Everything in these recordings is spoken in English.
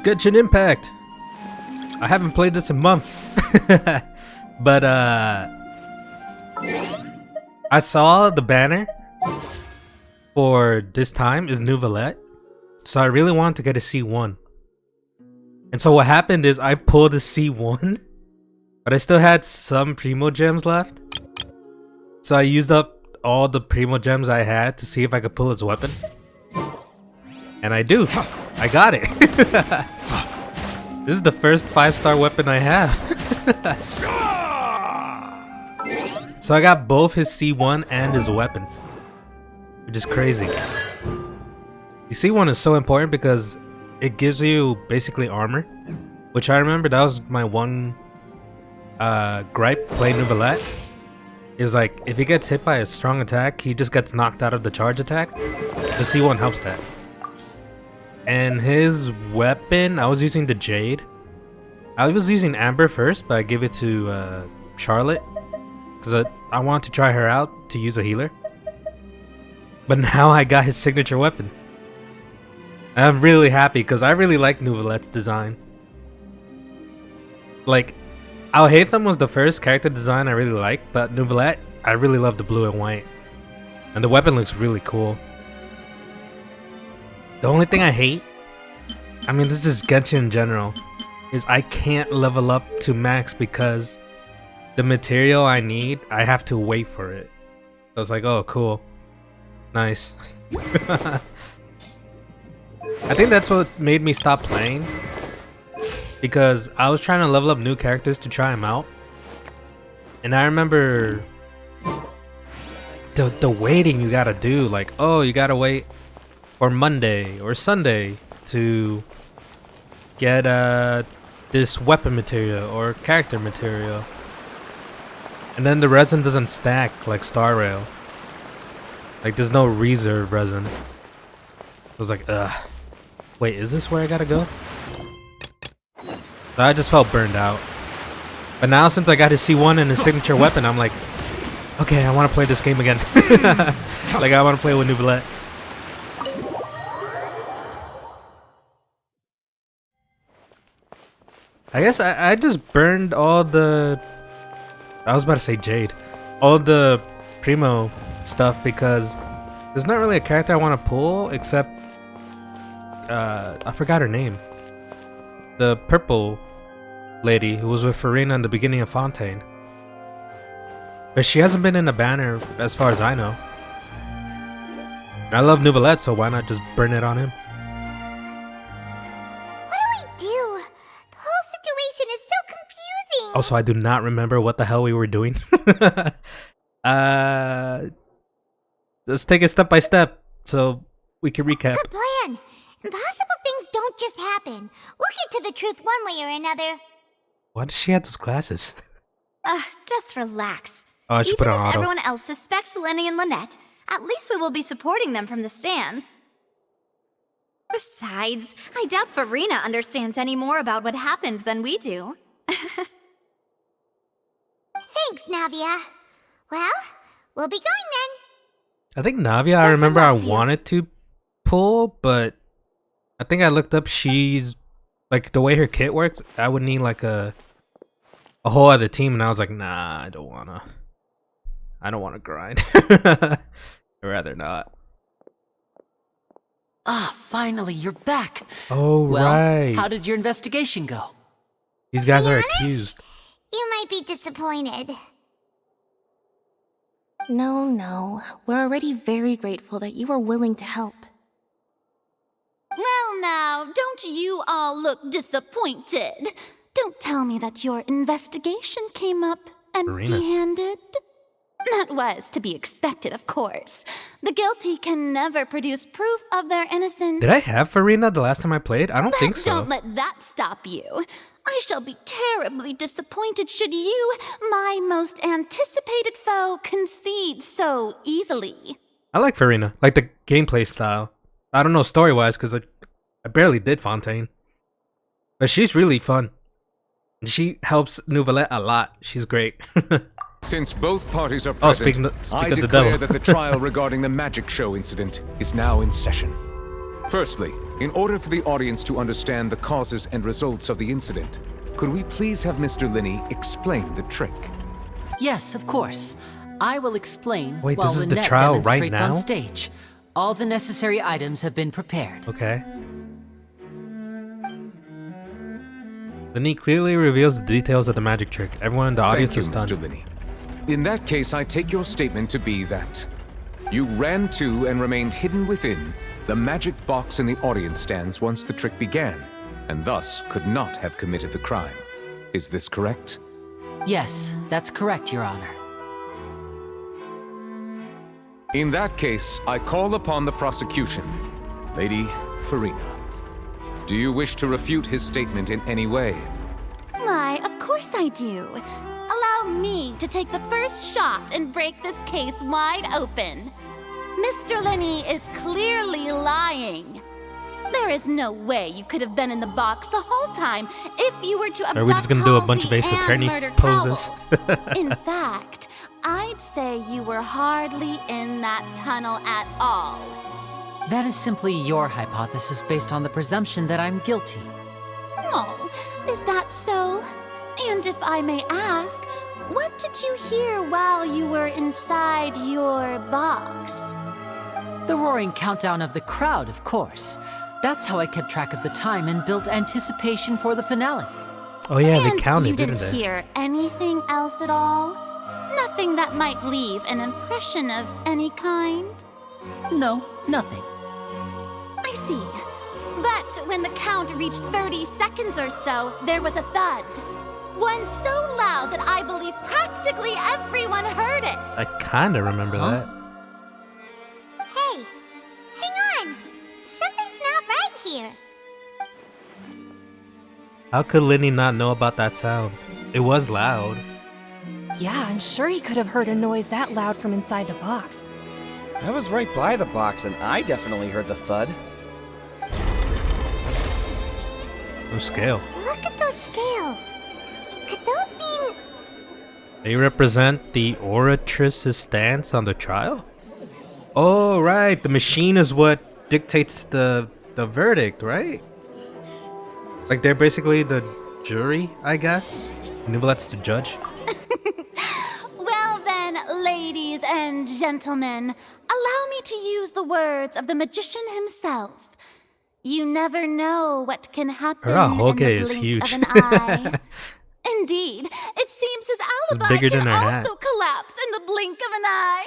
Genshin Impact. I haven't played this in months. But I saw the banner for this time is Neuvillette. So I really wanted to get a C1. And so what happened is I pulled a C1, but I still had some primogems left. So I used up all the primogems I had to see if I could pull his weapon. And I do. I got it. This is the first 5-star weapon I have. So I got both his C1 and his weapon, which is crazy. The C1 is so important because it gives you basically armor, which I remember that was my one gripe playing Neuvillette. Is like if he gets hit by a strong attack, he just gets knocked out of the charge attack. The C1 helps that. And his weapon, I was using the Jade. I was using Amber first, but I gave it to Charlotte because I wanted to try her out to use a healer. But now I got his signature weapon. I'm really happy because I really like Neuvillette's design. Like, Alhaitham was the first character design I really liked, but Neuvillette, I really love the blue and white. And the weapon looks really cool. The only thing I hate, I mean this is just Genshin in general, is I can't level up to max because the material I need, I have to wait for it. So it's like, oh cool. Nice. I think that's what made me stop playing. Because I was trying to level up new characters to try them out. And I remember the waiting you gotta do. Like, oh, you gotta wait for Monday or Sunday to get this weapon material or character material. And then the resin doesn't stack like Star Rail. Like there's no reserve resin. I was like, ugh. Wait, is this where I gotta go? So I just felt burned out. But now since I got his C1 and his signature weapon, I'm like, okay, I want to play this game again. Like I want to play with Neuvillette. I guess I just burned all the... I was about to say Jade. All the Primo stuff because there's not really a character I want to pull except... I forgot her name. The purple lady who was with Farina in the beginning of Fontaine. But she hasn't been in the banner as far as I know. I love Neuvillette, so why not just burn it on him? What do we do? The whole situation is so confusing. Also, I do not remember what the hell we were doing. Let's take it step by step so we can recap. Good plan. Impossible things don't just happen. We'll get to the truth one way or another. Why does she have those glasses? Just relax. Oh, I should put Even on if auto. everyone else suspects Lyney and Lynette, at least we will be supporting them from the stands. Besides, I doubt Farina understands any more about what happened than we do. Thanks, Navia. Well, we'll be going then. I think Navia, I remember I wanted to pull, but I think I looked up she's like the way her kit works, I would need like a whole other team and I was like, nah, I don't wanna grind. I'd rather not. Ah, finally, you're back. Oh, well, right. How did your investigation go? These guys are honest, accused. You might be disappointed. No. We're already very grateful that you were willing to help. Well now, don't you all look disappointed? Don't tell me that your investigation came up empty-handed. That was to be expected, of course. The guilty can never produce proof of their innocence. Did I have Farina the last time I played? I don't But think so. don't let that stop you. I shall be terribly disappointed should you, my most anticipated foe, concede so easily. I like Farina, like the gameplay style. I don't know story-wise because I barely did Fontaine. But she's really fun. She helps Neuvillette a lot. She's great. Since both parties are present, I of the declare devil. that the trial regarding the magic show incident is now in session. Firstly, In order for the audience to understand the causes and results of the incident, could we please have Mr. Lyney explain the trick? Yes, of course. I will explain Wait, while this is the Lynette trial right demonstrates now? on stage. All the necessary items have been prepared. Okay. Lyney clearly reveals the details of the magic trick. Everyone in the audience Thank is you, stunned. Mr. Lyney. In that case, I take your statement to be that you ran to and remained hidden within the magic box in the audience stands once the trick began, and thus could not have committed the crime. Is this correct? Yes, that's correct, Your Honor. In that case, I call upon the prosecution. Lady Farina, do you wish to refute his statement in any way? Why, of course I do. Allow me to take the first shot and break this case wide open. Mr. Lyney is clearly lying. There is no way you could have been in the box the whole time if you were to abduct Are we just gonna do a bunch of Halsey Ace and Attorney murder poses? Cowell. In fact, I'd say you were hardly in that tunnel at all. That is simply your hypothesis based on the presumption that I'm guilty. Oh, is that so? And if I may ask, what did you hear while you were inside your box? The roaring countdown of the crowd, of course. That's how I kept track of the time and built anticipation for the finale. Oh yeah, they And counted, you didn't didn't they? hear anything else at all? Nothing that might leave an impression of any kind? No, nothing. I see. But when the count reached 30 seconds or so, there was a thud. One so loud that I believe practically everyone heard it. I kinda remember Huh? that. Hey, hang on. Something's not right here. How could Lyney not know about that sound? It was loud. Yeah, I'm sure he could have heard a noise that loud from inside the box. I was right by the box and I definitely heard the thud. No scale. Look at those scales. Could those mean... They represent the oratress's stance on the trial? Oh, right. The machine is what dictates the verdict, right? Like, they're basically the jury, I guess? Neuvillette's the judge. Well then, ladies and gentlemen, allow me to use the words of the magician himself. You never know what can happen Her in hoge the is blink huge. of an eye. Indeed, it seems his alibi bigger can than her also hat. collapse in the blink of an eye.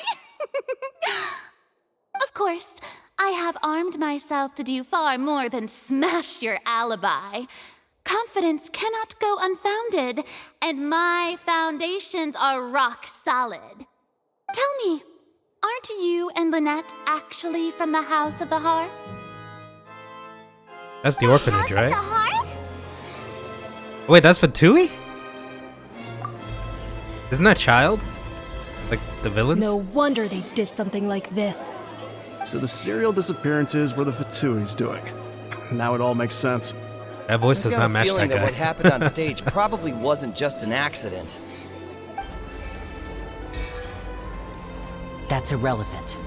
Of course, I have armed myself to do far more than smash your alibi. Confidence cannot go unfounded, and my foundations are rock solid. Tell me, aren't you and Lynette actually from the House of the Hearth? That's the orphanage, House of right? the Hearth? Wait, that's for Tui? Isn't that Child? Like, the villains? No wonder they did something like this. So the serial disappearances were the Fatui's doing. Now it all makes sense. That voice I've does got not a match feeling that that guy. what happened on stage probably wasn't just an accident. That's irrelevant.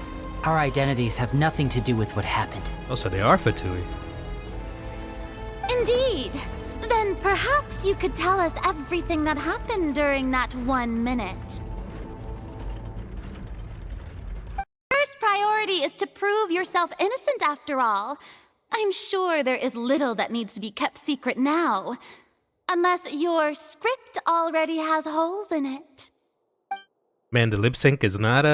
Our identities have nothing to do with what happened. Oh, so they are for Tui. Indeed. Then perhaps you could tell us everything that happened during that 1 minute. First priority is to prove yourself innocent after all. I'm sure there is little that needs to be kept secret now. Unless your script already has holes in it. Man, the lip sync is not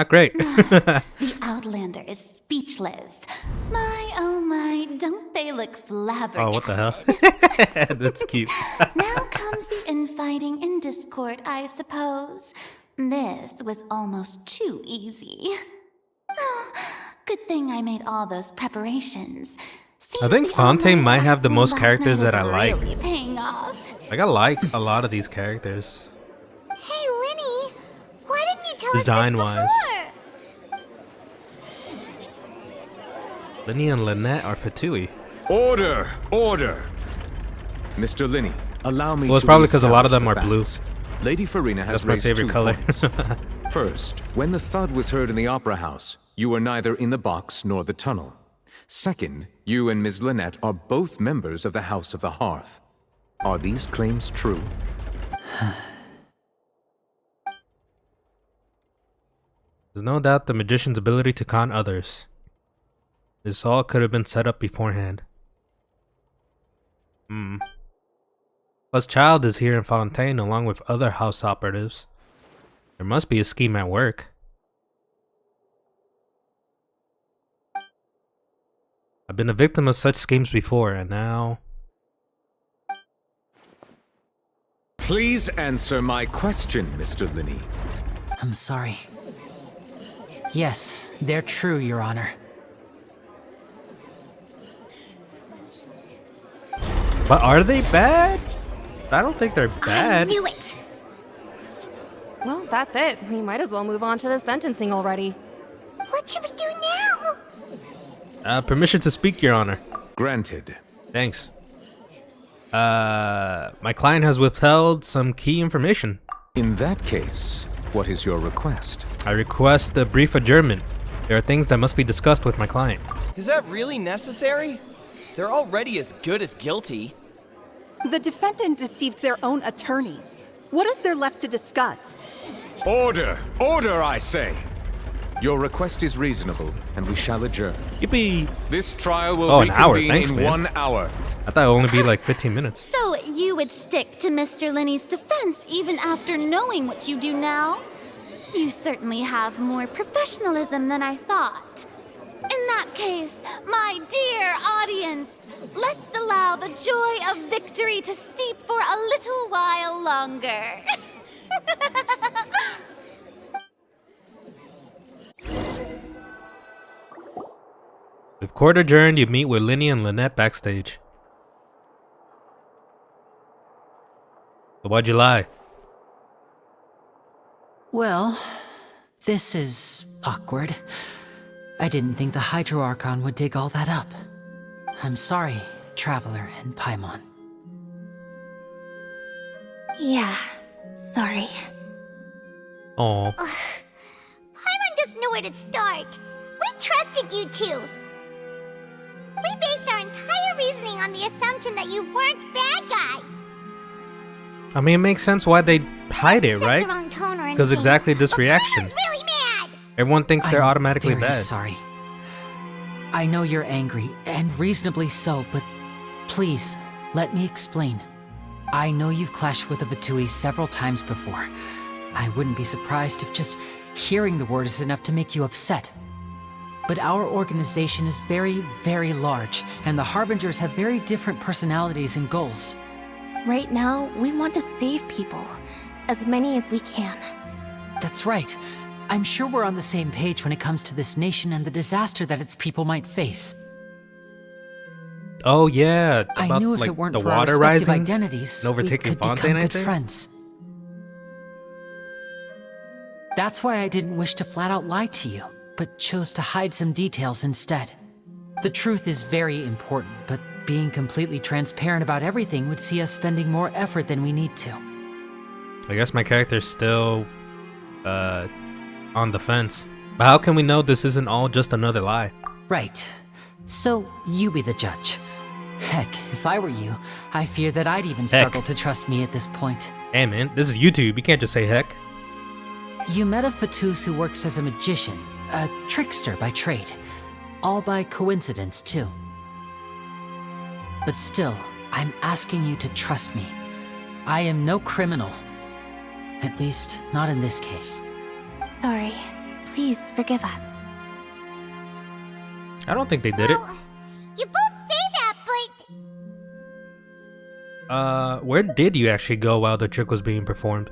great. The Outlander is speechless. My, oh my, don't they look flabbergasted? Oh, what the hell? That's cute. Now comes the infighting and discord, I suppose. This was almost too easy. Oh, good thing I made all those preparations. I think Fontaine might have the most characters that I like. Really paying off. Like, I like a lot of these characters. Hey, Lyney. Why didn't you tell Design-wise. us this before? Lyney and Lynette are for Tui. Order! Order! Mr. Lyney, allow me Well, it's to probably 'cause a lot of reestablish them the are blue. facts. Lady Farina has That's my raised favorite 2 color. points. First, when the thud was heard in the opera house, you were neither in the box nor the tunnel. Second, you and Ms. Lynette are both members of the House of the Hearth. Are these claims true? There's no doubt the magician's ability to con others. This all could have been set up beforehand. Plus, Child is here in Fontaine along with other house operatives. There must be a scheme at work. I've been a victim of such schemes before, and now... Please answer my question, Mr. Lyney. I'm sorry. Yes, they're true, Your Honor. But are they bad? I don't think they're bad. I knew it! Well, that's it. We might as well move on to the sentencing already. What should we do now? Permission to speak, Your Honor. Granted. Thanks. My client has withheld some key information. In that case, what is your request? I request a brief adjournment. There are things that must be discussed with my client. Is that really necessary? They're already as good as guilty. The defendant deceived their own attorneys. What is there left to discuss? Order! Order, I say! Your request is reasonable, and we shall adjourn. Yippee! This trial will an hour. reconvene Thanks, in man. 1 hour. I thought it would only be like 15 minutes. So you would stick to Mr. Lyney's defense even after knowing what you do now? You certainly have more professionalism than I thought. In that case, my dear audience, let's allow the joy of victory to steep for a little while longer. With court adjourned, you meet with Lyney and Lynette backstage. So why'd you lie? Well, this is awkward. I didn't think the Hydro Archon would dig all that up. I'm sorry, Traveler and Paimon. Yeah, sorry. Aw. Paimon doesn't know where to start. We trusted you two. We based our entire reasoning on the assumption that you weren't bad guys. I mean, it makes sense why they hide it, Set right? the wrong tone or Because anything, exactly this but reaction. Paimon's really mad. Everyone thinks they're I'm automatically very bad. sorry. I know you're angry, and reasonably so, but please, let me explain. I know you've clashed with the Vitui several times before. I wouldn't be surprised if just hearing the word is enough to make you upset. But our organization is very, very large, and the Harbingers have very different personalities and goals. Right now, we want to save people. As many as we can. That's right. I'm sure we're on the same page when it comes to this nation and the disaster that its people might face. Oh yeah, about I knew if like it weren't the for our water respective rising identities, and we overtaking could become Fontaine, I good think. friends. That's why I didn't wish to flat out lie to you, but chose to hide some details instead. The truth is very important, but being completely transparent about everything would see us spending more effort than we need to. I guess my character's still on the fence. But how can we know this isn't all just another lie? Right. So, you be the judge. Heck, if I were you, I fear that I'd even struggle to trust me at this point. Hey man, this is YouTube, you can't just say heck. You met a Fatus who works as a magician, a trickster by trade. All by coincidence, too. But still, I'm asking you to trust me. I am no criminal. At least, not in this case. Sorry. Please forgive us. I don't think they did it. Well, you both say that, but... Where did you actually go while the trick was being performed?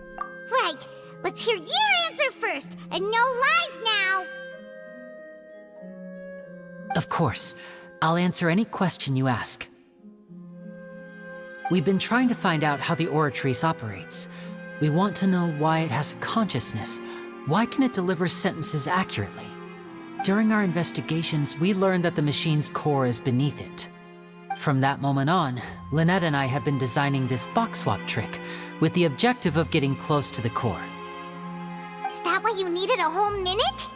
Right. Let's hear your answer first, and no lies now. Of course. I'll answer any question you ask. We've been trying to find out how the Oratrice operates. We want to know why it has a consciousness. Why can it deliver sentences accurately? During our investigations, we learned that the machine's core is beneath it. From that moment on, Lynette and I have been designing this box swap trick with the objective of getting close to the core. Is that why you needed a whole minute?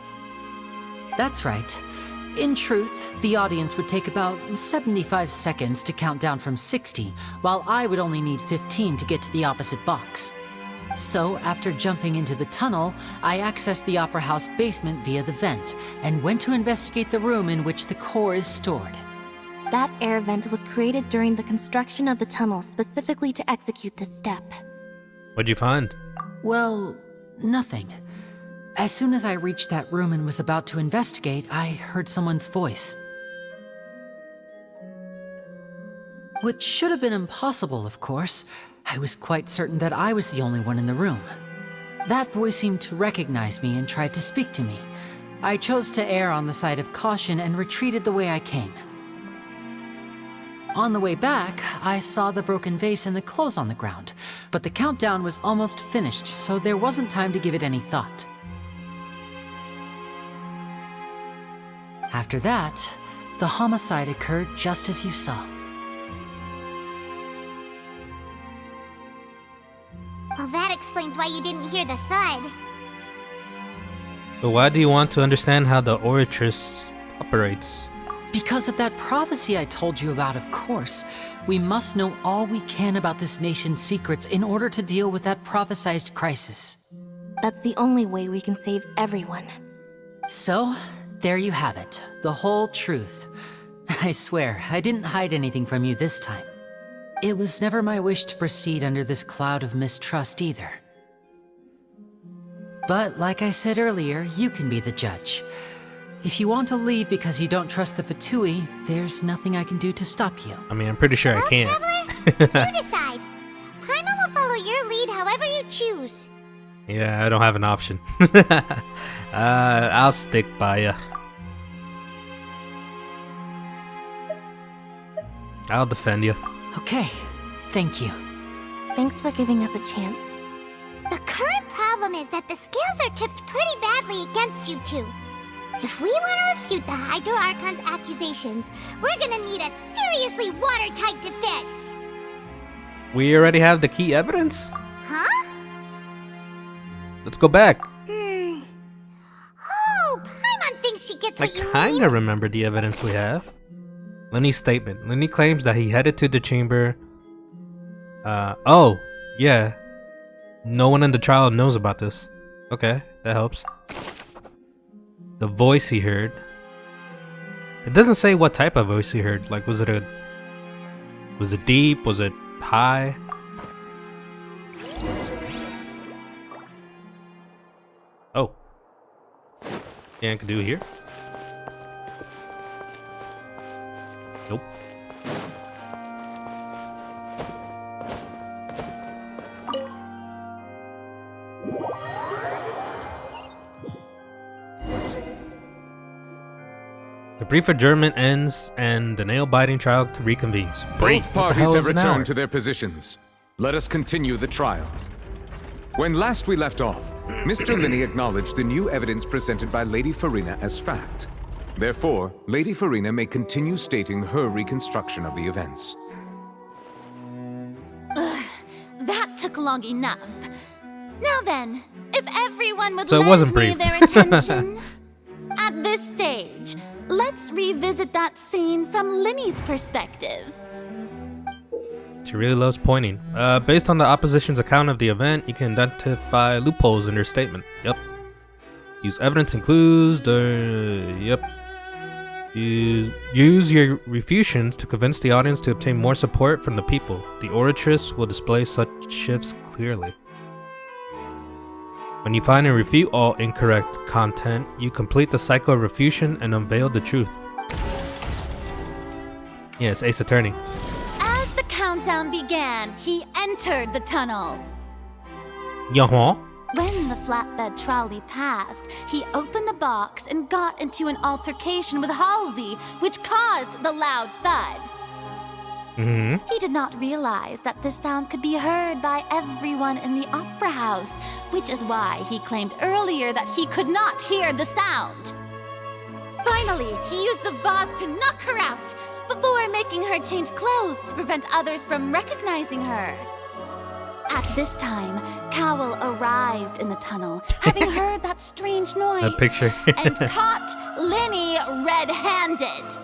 That's right. In truth, the audience would take about 75 seconds to count down from 60, while I would only need 15 to get to the opposite box. So, after jumping into the tunnel, I accessed the Opera House basement via the vent, and went to investigate the room in which the core is stored. That air vent was created during the construction of the tunnel specifically to execute this step. What'd you find? Well, nothing. As soon as I reached that room and was about to investigate, I heard someone's voice. Which should have been impossible, of course. I was quite certain that I was the only one in the room. That voice seemed to recognize me and tried to speak to me. I chose to err on the side of caution and retreated the way I came. On the way back, I saw the broken vase and the clothes on the ground, but the countdown was almost finished, so there wasn't time to give it any thought. After that, the homicide occurred just as you saw. Well, that explains why you didn't hear the thud. But why do you want to understand how the Oratress operates? Because of that prophecy I told you about, of course. We must know all we can about this nation's secrets in order to deal with that prophesized crisis. That's the only way we can save everyone. So, there you have it. The whole truth. I swear, I didn't hide anything from you this time. It was never my wish to proceed under this cloud of mistrust either. But like I said earlier, you can be the judge. If you want to leave because you don't trust the Fatui, there's nothing I can do to stop you. I mean, I'm pretty sure I can't. Traveler, you decide. Paimon will follow your lead however you choose. Yeah, I don't have an option. I'll stick by ya. I'll defend you. Okay, thank you. Thanks for giving us a chance. The current problem is that the scales are tipped pretty badly against you two. If we want to refute the Hydro Archon's accusations, we're gonna need a seriously watertight defense. We already have the key evidence? Huh? Let's go back. Oh, Paimon thinks she gets I what you kinda mean. remember the evidence we have. Lenny's statement. Lenny claims that he headed to the chamber. Oh, yeah. No one in the trial knows about this. Okay, that helps. The voice he heard. It doesn't say what type of voice he heard. Like, was it deep? Was it high? Oh. Yeah, I can do it here. Nope. The brief adjournment ends and the nail-biting trial reconvenes. Brief. Both What the parties hell have is an hour? returned to their positions. Let us continue the trial. When last we left off, Mr. Lyney acknowledged the new evidence presented by Lady Farina as fact. Therefore, Lady Farina may continue stating her reconstruction of the events. That took long enough. Now then, if everyone would So it lend wasn't me brief. their attention. At this stage, let's revisit that scene from Lyney's perspective. She really loves pointing. Based on the opposition's account of the event, you can identify loopholes in their statement. Yep. Use evidence includes the... Yep. Use your refusions to convince the audience to obtain more support from the people. The oratress will display such shifts clearly. When you find and refute all incorrect content, you complete the cycle of refusion and unveil the truth. Yes, Ace Attorney. As the countdown began, he entered the tunnel. Yeah. When the flatbed trolley passed, he opened the box and got into an altercation with Halsey, which caused the loud thud. He did not realize that this sound could be heard by everyone in the opera house, which is why he claimed earlier that he could not hear the sound. Finally, he used the vase to knock her out, before making her change clothes to prevent others from recognizing her. At this time, Cowl arrived in the tunnel, having heard that strange noise, That picture. and caught Lyney red-handed.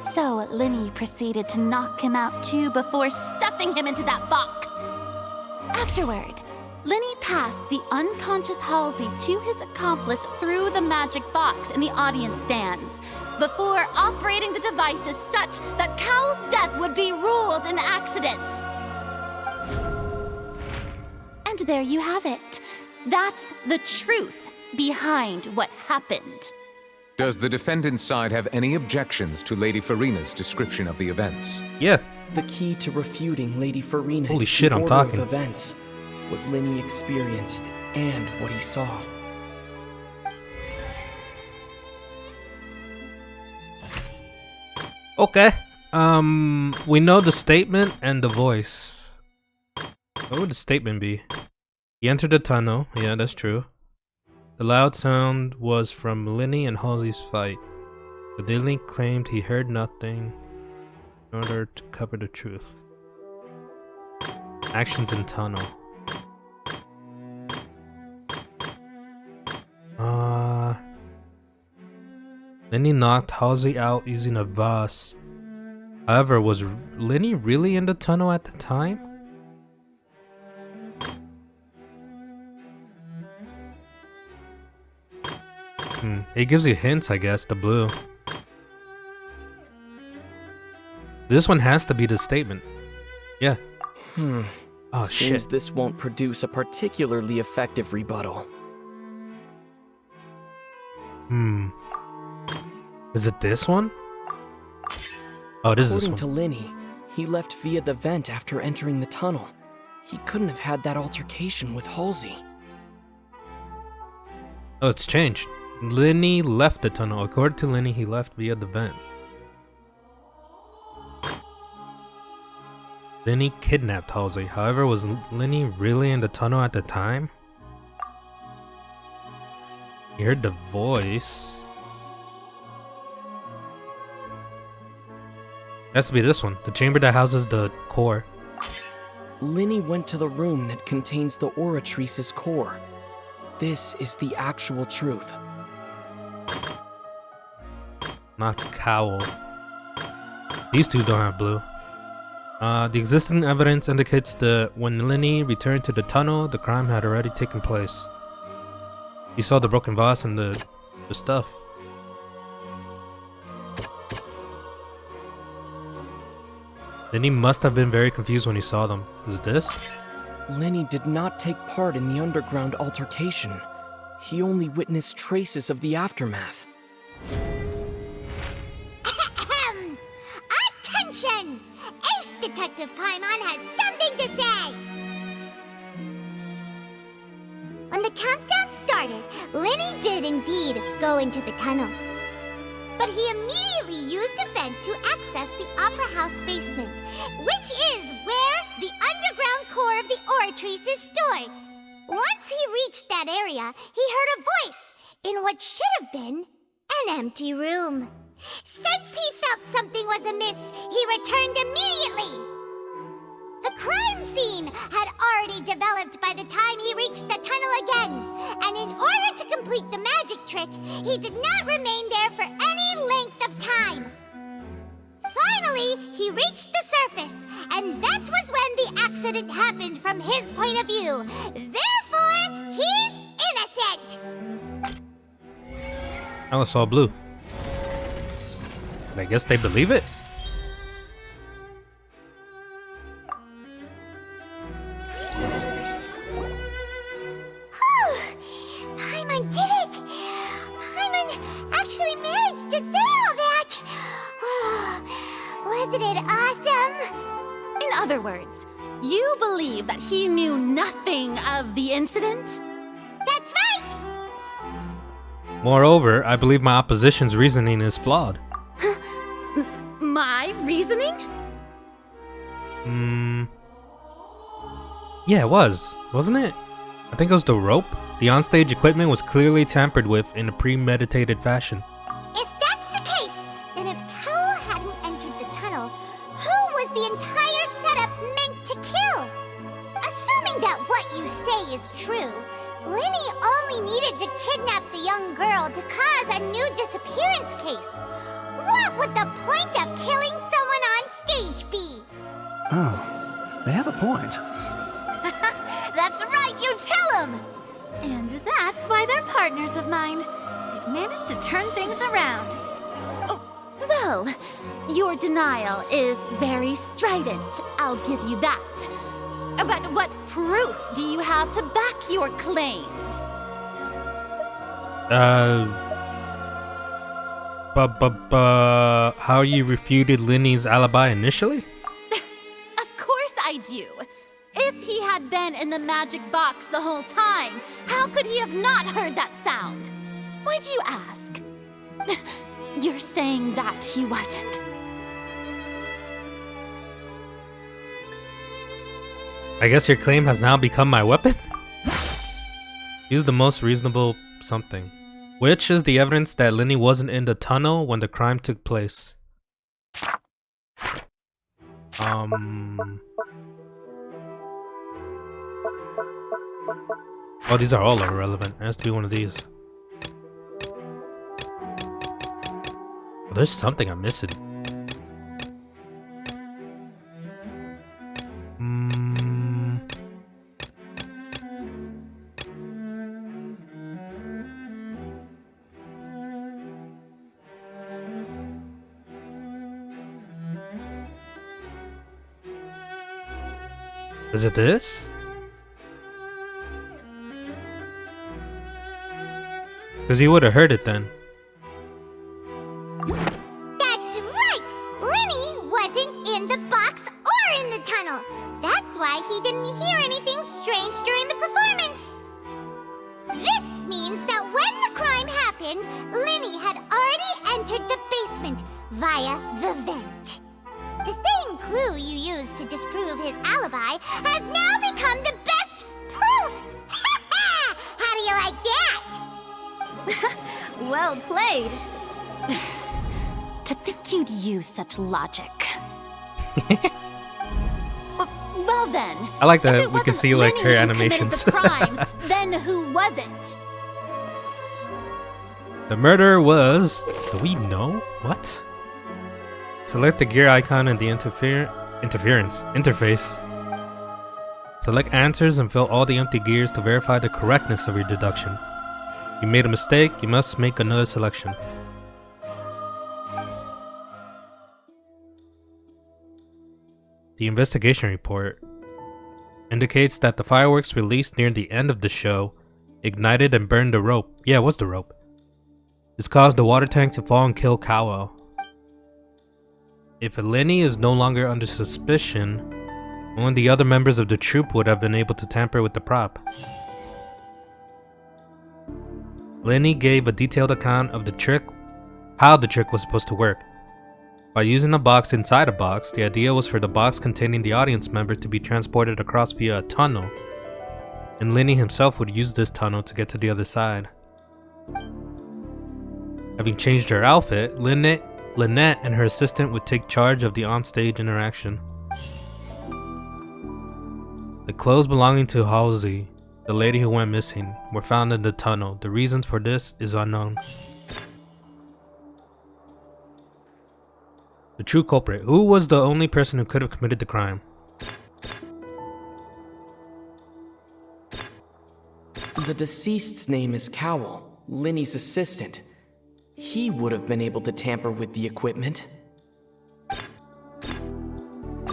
So Lyney proceeded to knock him out too before stuffing him into that box. Afterward, Lyney passed the unconscious Halsey to his accomplice through the magic box in the audience stands, before operating the devices such that Cowl's death would be ruled an accident. And there you have it. That's the truth behind what happened. Does the defendant's side have any objections to Lady Farina's description of the events? Yeah. The key to refuting Lady Farina Holy is shit, the I'm order talking. of events, what Lyney experienced, and what he saw. Okay. We know the statement and the voice. What would the statement be? He entered the tunnel. Yeah, that's true. The loud sound was from Lyney and Halsey's fight. But Lyney claimed he heard nothing in order to cover the truth. Actions in tunnel. Lyney knocked Halsey out using a vase. However, was Lyney really in the tunnel at the time? It gives you hints, I guess, the blue. This one has to be the statement. Yeah. Oh, Seems shit. this won't produce a particularly effective rebuttal. Is it this one? Oh, it is this According one. to Lyney, he left via the vent after entering the tunnel. He couldn't have had that altercation with Halsey. Oh, it's changed. Lyney left the tunnel. According to Lyney, he left via the vent. Lyney kidnapped Halsey. However, was Lyney really in the tunnel at the time? He heard the voice. Has to be this one. The chamber that houses the core. Lyney went to the room that contains the Oratrice's core. This is the actual truth. Not Cowl. These two don't have blue. The existing evidence indicates that when Lyney returned to the tunnel, the crime had already taken place. He saw the broken vase and the stuff. Lyney must have been very confused when he saw them. Is it this? Lyney did not take part in the underground altercation. He only witnessed traces of the aftermath. Attention! Ace Detective Paimon has something to say! When the countdown started, Lyney did indeed go into the tunnel. But he immediately used a vent to access the Opera House basement, which is where the underground core of the Oratrice is stored. Once he reached that area, he heard a voice in what should have been an empty room. Since he felt something was amiss, he returned immediately. The crime scene had already developed by the time he reached the tunnel again, and in order to complete the magic trick, he did not remain there for any length of time. Finally, he reached the surface, and that was when the accident happened from his point of view. Therefore, he's innocent! I was all blue. And I guess they believe it? Paimon did it! Paimon actually managed to say all that! Wasn't it awesome? In other words, you believe that he knew nothing of the incident? That's right! Moreover, I believe my opposition's reasoning is flawed. My reasoning? Yeah, it was. Wasn't it? I think it was the rope. The onstage equipment was clearly tampered with in a premeditated fashion. If that's the case, then if Cowl hadn't entered the tunnel, who was the entire setup meant to kill? you say is true, Lyney only needed to kidnap the young girl to cause a new disappearance case. What would the point of killing someone on stage be? Oh, they have a point. That's right, you tell him! And that's why they're partners of mine. They've managed to turn things around. Oh, well, your denial is very strident, I'll give you that. But what proof do you have to back your claims? How you refuted Lyney's alibi initially? Of course I do. If he had been in the magic box the whole time, how could he have not heard that sound? Why do you ask? You're saying that he wasn't. I guess your claim has now become my weapon? Use the most reasonable something. Which is the evidence that Lyney wasn't in the tunnel when the crime took place? Oh, these are all irrelevant. It has to be one of these. Oh, there's something I'm missing. Is it this? Because he would have heard it then. That's right! Lyney wasn't in the box or in the tunnel. That's why he didn't hear anything strange during the performance. This means that when the crime happened, Lyney had already entered the basement via the vent. The same clue you used to disprove his alibi has now become the best proof! Ha ha! How do you like that? Well played. To think you'd use such logic. Well then. I like that we can see like her animations. The crimes, then who was it? The murderer was... Do we know? What? Select the gear icon in the interface. Select answers and fill all the empty gears to verify the correctness of your deduction. You made a mistake, you must make another selection. The investigation report indicates that the fireworks released near the end of the show ignited and burned the rope. Yeah, it was the rope. This caused the water tank to fall and kill Cowell. If Lyney is no longer under suspicion, only the other members of the troupe would have been able to tamper with the prop. Lyney gave a detailed account of the trick, how the trick was supposed to work. By using a box inside a box, the idea was for the box containing the audience member to be transported across via a tunnel, and Lyney himself would use this tunnel to get to the other side. Having changed her outfit, Lynette and her assistant would take charge of the onstage interaction. The clothes belonging to Halsey, the lady who went missing, were found in the tunnel. The reasons for this is unknown. The true culprit. Who was the only person who could have committed the crime? The deceased's name is Cowell, Lyney's assistant. He would have been able to tamper with the equipment.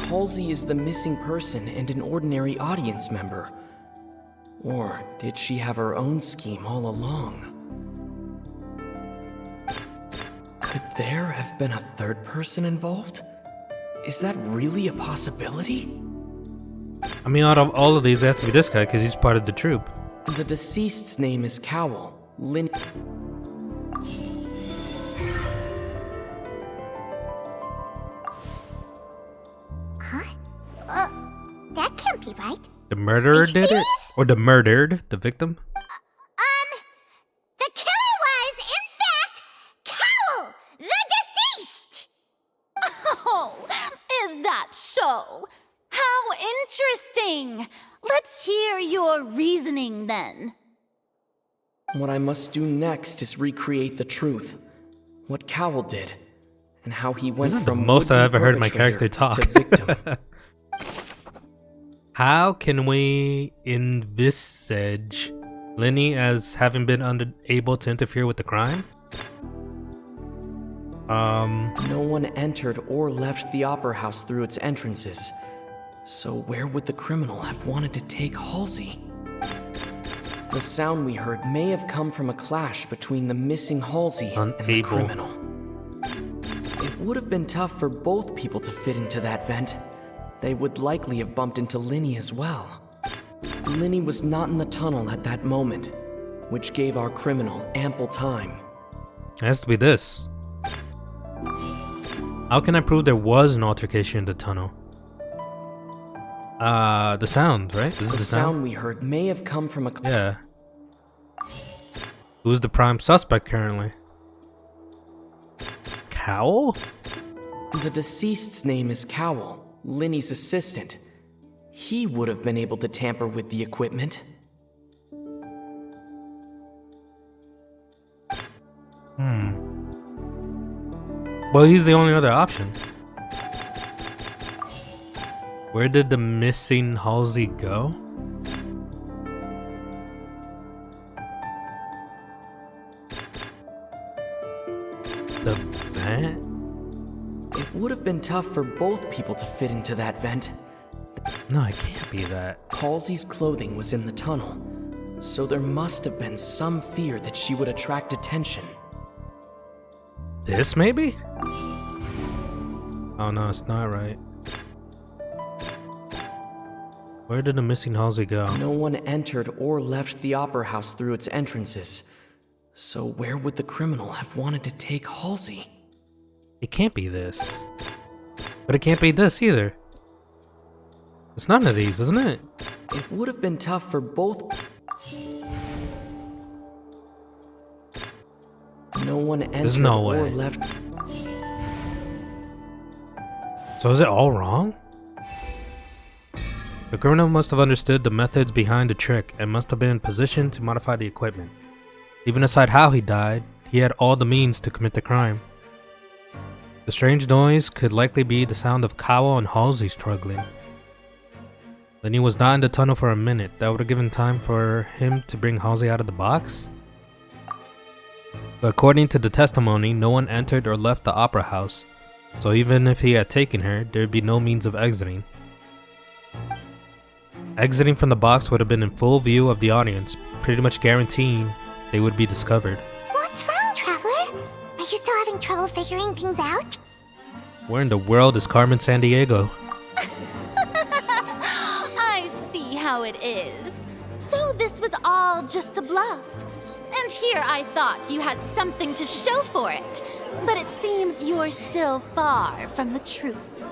Halsey is the missing person and an ordinary audience member. Or did she have her own scheme all along? Could there have been a third person involved? Is that really a possibility? I mean, out of all of these, it has to be this guy because he's part of the troupe. The deceased's name is Cowell, Lyney. That can't be right. The murderer did it? Or the murdered, the victim? The killer was, in fact, Cowell, the deceased! Oh, is that so? How Interesting! Let's hear your reasoning then. What I must do next is recreate the truth. What Cowell did, and how he went This is the from most I've would-be ever heard my perpetrator character talk. to victim. How can we envisage Lyney as having been unable to interfere with the crime? No one entered or left the Opera House through its entrances. So where would the criminal have wanted to take Halsey? The sound we heard may have come from a clash between the missing Halsey and the criminal. It would have been tough for both people to fit into that vent. They would likely have bumped into Lyney as well. Lyney was not in the tunnel at that moment, which gave our criminal ample time. It has to be this. How can I prove there was an altercation in the tunnel? The sound, right? This is The the sound we heard may have come from a... Yeah. Who's the prime suspect currently? Cowell? The deceased's name is Cowell, Lyney's assistant. He would have been able to tamper with the equipment. Well, he's the only other option. Where did the missing Halsey go? The vent? It would have been tough for both people to fit into that vent. No, it can't be that. Halsey's clothing was in the tunnel, so there must have been some fear that she would attract attention. This, maybe? Oh no, it's not right. Where did the missing Halsey go? No one entered or left the Opera House through its entrances. So where would the criminal have wanted to take Halsey? It can't be this. But it can't be this either. It's none of these, isn't it? It would have been tough for both... No one entered no or way. left... So is it all wrong? The criminal must have understood the methods behind the trick and must have been in position to modify the equipment. Even aside how he died, he had all the means to commit the crime. The strange noise could likely be the sound of Cowell and Halsey struggling. Lyney was not in the tunnel for a minute. That would have given time for him to bring Halsey out of the box? But according to the testimony, no one entered or left the Opera House, so even if he had taken her, there would be no means of exiting. Exiting from the box would have been in full view of the audience, pretty much guaranteeing they would be discovered. What's wrong, Traveler? Are you still having trouble figuring things out? Where in the world is Carmen Sandiego? I see how it is. So this was all just a bluff. And here I thought you had something to show for it. But it seems you're still far from the truth.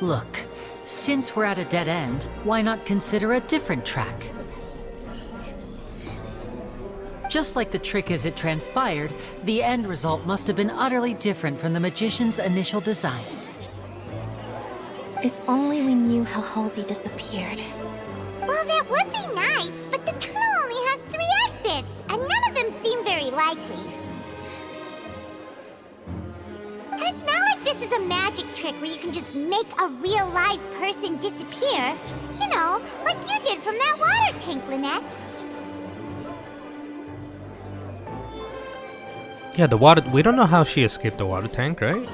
Look, since we're at a dead end, why not consider a different track? Just like the trick as it transpired, the end result must have been utterly different from the magician's initial design. If only we knew how Halsey disappeared. Well, that would be nice, but the tunnel only has 3 exits, and none of them seem very likely. And it's not like this is a magic trick where you can just make a real live person disappear. You know, like you did from that water tank, Lynette. Yeah, the water. We don't know how she escaped the water tank, right?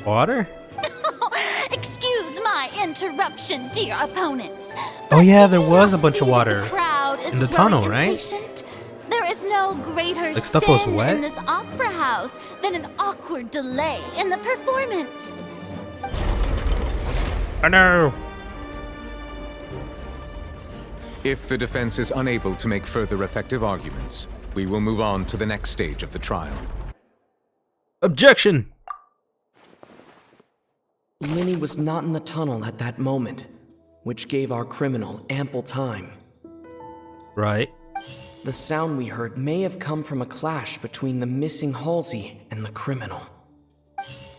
Water? Excuse my interruption, dear opponents. Oh yeah, Do there you was a not bunch see of that water the crowd is in the growing tunnel, right? impatient? There is no greater Like stuff was sin wet? in this opera house than an awkward delay in the performance. Oh no! If the defense is unable to make further effective arguments, we will move on to the next stage of the trial. Objection! Lyney was not in the tunnel at that moment, which gave our criminal ample time. Right. The sound we heard may have come from a clash between the missing Halsey and the criminal.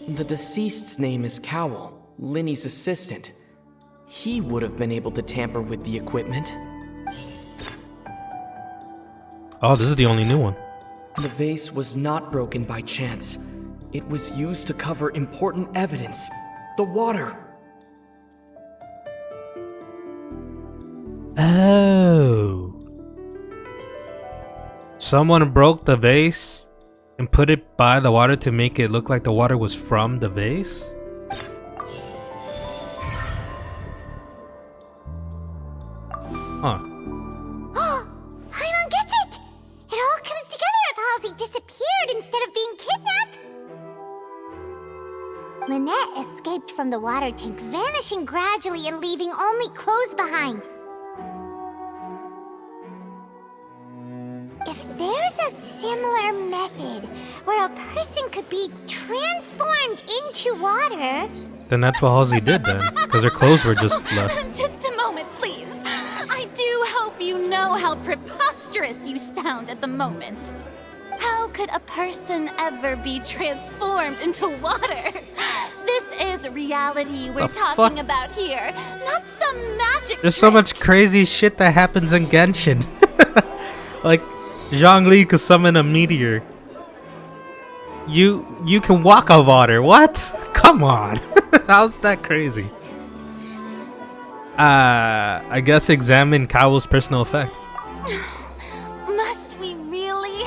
The deceased's name is Cowell, Lyney's assistant. He would have been able to tamper with the equipment. Oh, this is the only new one. The vase was not broken by chance. It was used to cover important evidence. The water. Oh. Someone broke the vase and put it by the water to make it look like the water was from the vase? Huh. Paimon gets it! It all comes together if Halsey disappeared instead of being kidnapped. Lynette escaped from the water tank, vanishing gradually and leaving only clothes behind. If there's a similar method where a person could be transformed into water... Then that's what Halsey did then, because her clothes were just left. Just a moment, please. I do hope you know how preposterous you sound at the moment. How could a person ever be transformed into water? This is reality we're talking about here, not some magic There's so much crazy shit that happens in Genshin. Like, Zhongli could summon a meteor. You can walk on water. What? Come on. How's that crazy? I guess examine Cowell's personal effect. Must we really?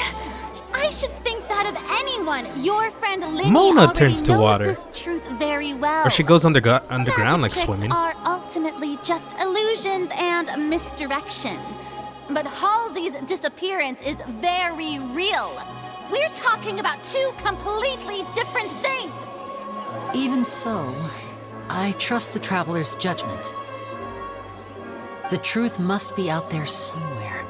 I should think that of anyone. Your friend Lyney Mona already turns to knows water. this truth very well. Or she goes underground like Magic tricks swimming. are ultimately just illusions and misdirection. But Halsey's disappearance is very real. We're talking about two completely different things. Even so, I trust the traveler's judgment. The truth must be out there somewhere.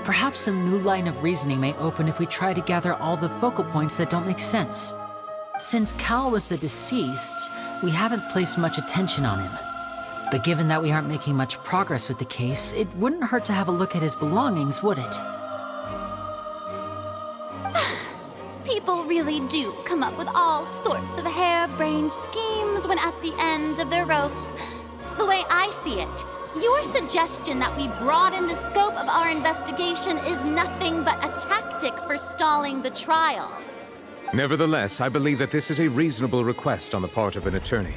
Perhaps some new line of reasoning may open if we try to gather all the focal points that don't make sense. Since Cal was the deceased, we haven't placed much attention on him. But given that we aren't making much progress with the case, it wouldn't hurt to have a look at his belongings, would it? People really do come up with all sorts of harebrained schemes when at the end of their rope. The way I see it, your suggestion that we broaden the scope of our investigation is nothing but a tactic for stalling the trial. Nevertheless, I believe that this is a reasonable request on the part of an attorney.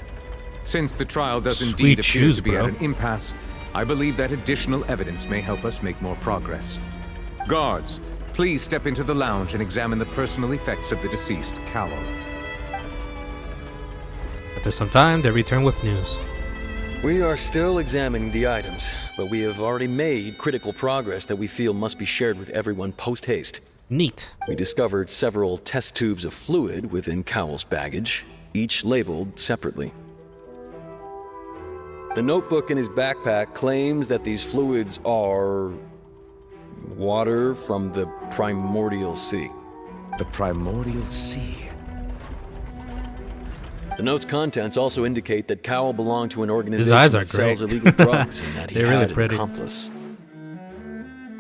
Since the trial does Sweet indeed appear shoes, to be bro. at an impasse, I believe that additional evidence may help us make more progress. Guards, please step into the lounge and examine the personal effects of the deceased Cowell. After some time, they return with news. We are still examining the items, but we have already made critical progress that we feel must be shared with everyone post-haste. Neat. We discovered several test tubes of fluid within Cowell's baggage, each labeled separately. The notebook in his backpack claims that these fluids are... water from the primordial sea. The primordial sea? The note's contents also indicate that Cowell belonged to an His eyes organization are that sells great. illegal drugs and that he They're had really an pretty. accomplice.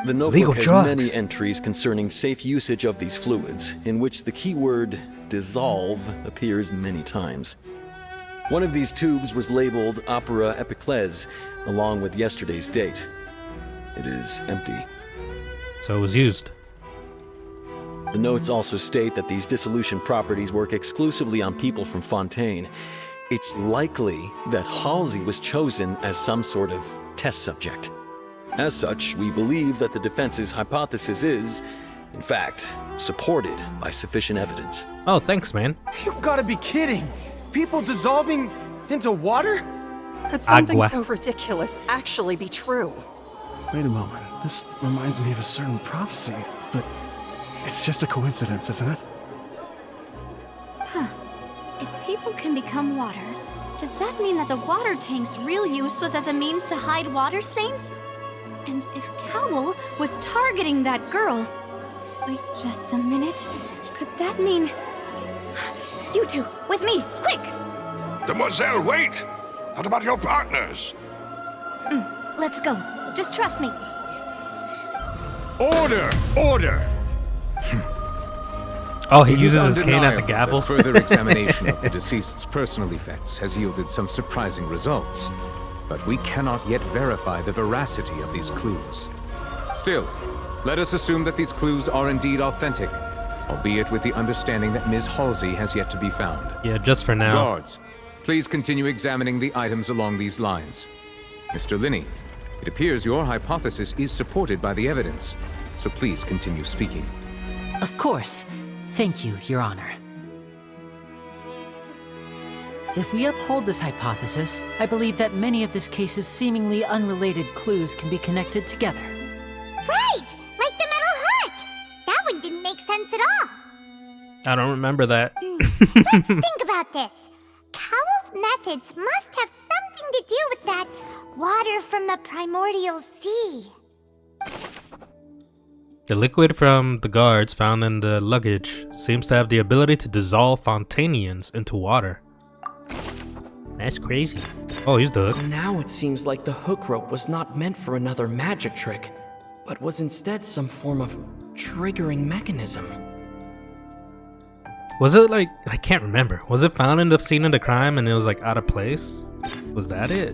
The notebook Legal has drugs. many entries concerning safe usage of these fluids, in which the keyword dissolve appears many times. One of these tubes was labeled Opera Epiclese, along with yesterday's date. It is empty. So it was used. The notes also state that these dissolution properties work exclusively on people from Fontaine. It's likely that Halsey was chosen as some sort of test subject. As such, we believe that the defense's hypothesis is, in fact, supported by sufficient evidence. Oh, thanks, man. You gotta be kidding! People dissolving into water? Could something Agua. so ridiculous actually be true? Wait a moment. This reminds me of a certain prophecy, but it's just a coincidence, isn't it? Huh. If people can become water, does that mean that the water tank's real use was as a means to hide water stains? And if Cowell was targeting that girl... Wait just a minute. Could that mean... You two, with me, quick! Demoiselle, wait! What about your partners? Let's go. Just trust me. Order! Order! Oh, he It is uses his cane as a undeniable gavel. that further examination of the deceased's personal effects has yielded some surprising results. but we cannot yet verify the veracity of these clues. Still, let us assume that these clues are indeed authentic, albeit with the understanding that Ms. Halsey has yet to be found. Yeah, just for now. Guards, please continue examining the items along these lines. Mr. Lyney, it appears your hypothesis is supported by the evidence, so please continue speaking. Of course. Thank you, Your Honor. If we uphold this hypothesis, I believe that many of this case's seemingly unrelated clues can be connected together. Right! Like the metal hook! That one didn't make sense at all. I don't remember that. Let's think about this. Cowell's methods must have something to do with that water from the primordial sea. The liquid from the guards found in the luggage seems to have the ability to dissolve Fontanians into water. That's crazy. Oh, he's the hook. Now it seems like the hook rope was not meant for another magic trick, but was instead some form of triggering mechanism. Was it like, I can't remember. Was it found in the scene of the crime and it was like out of place? Was that it?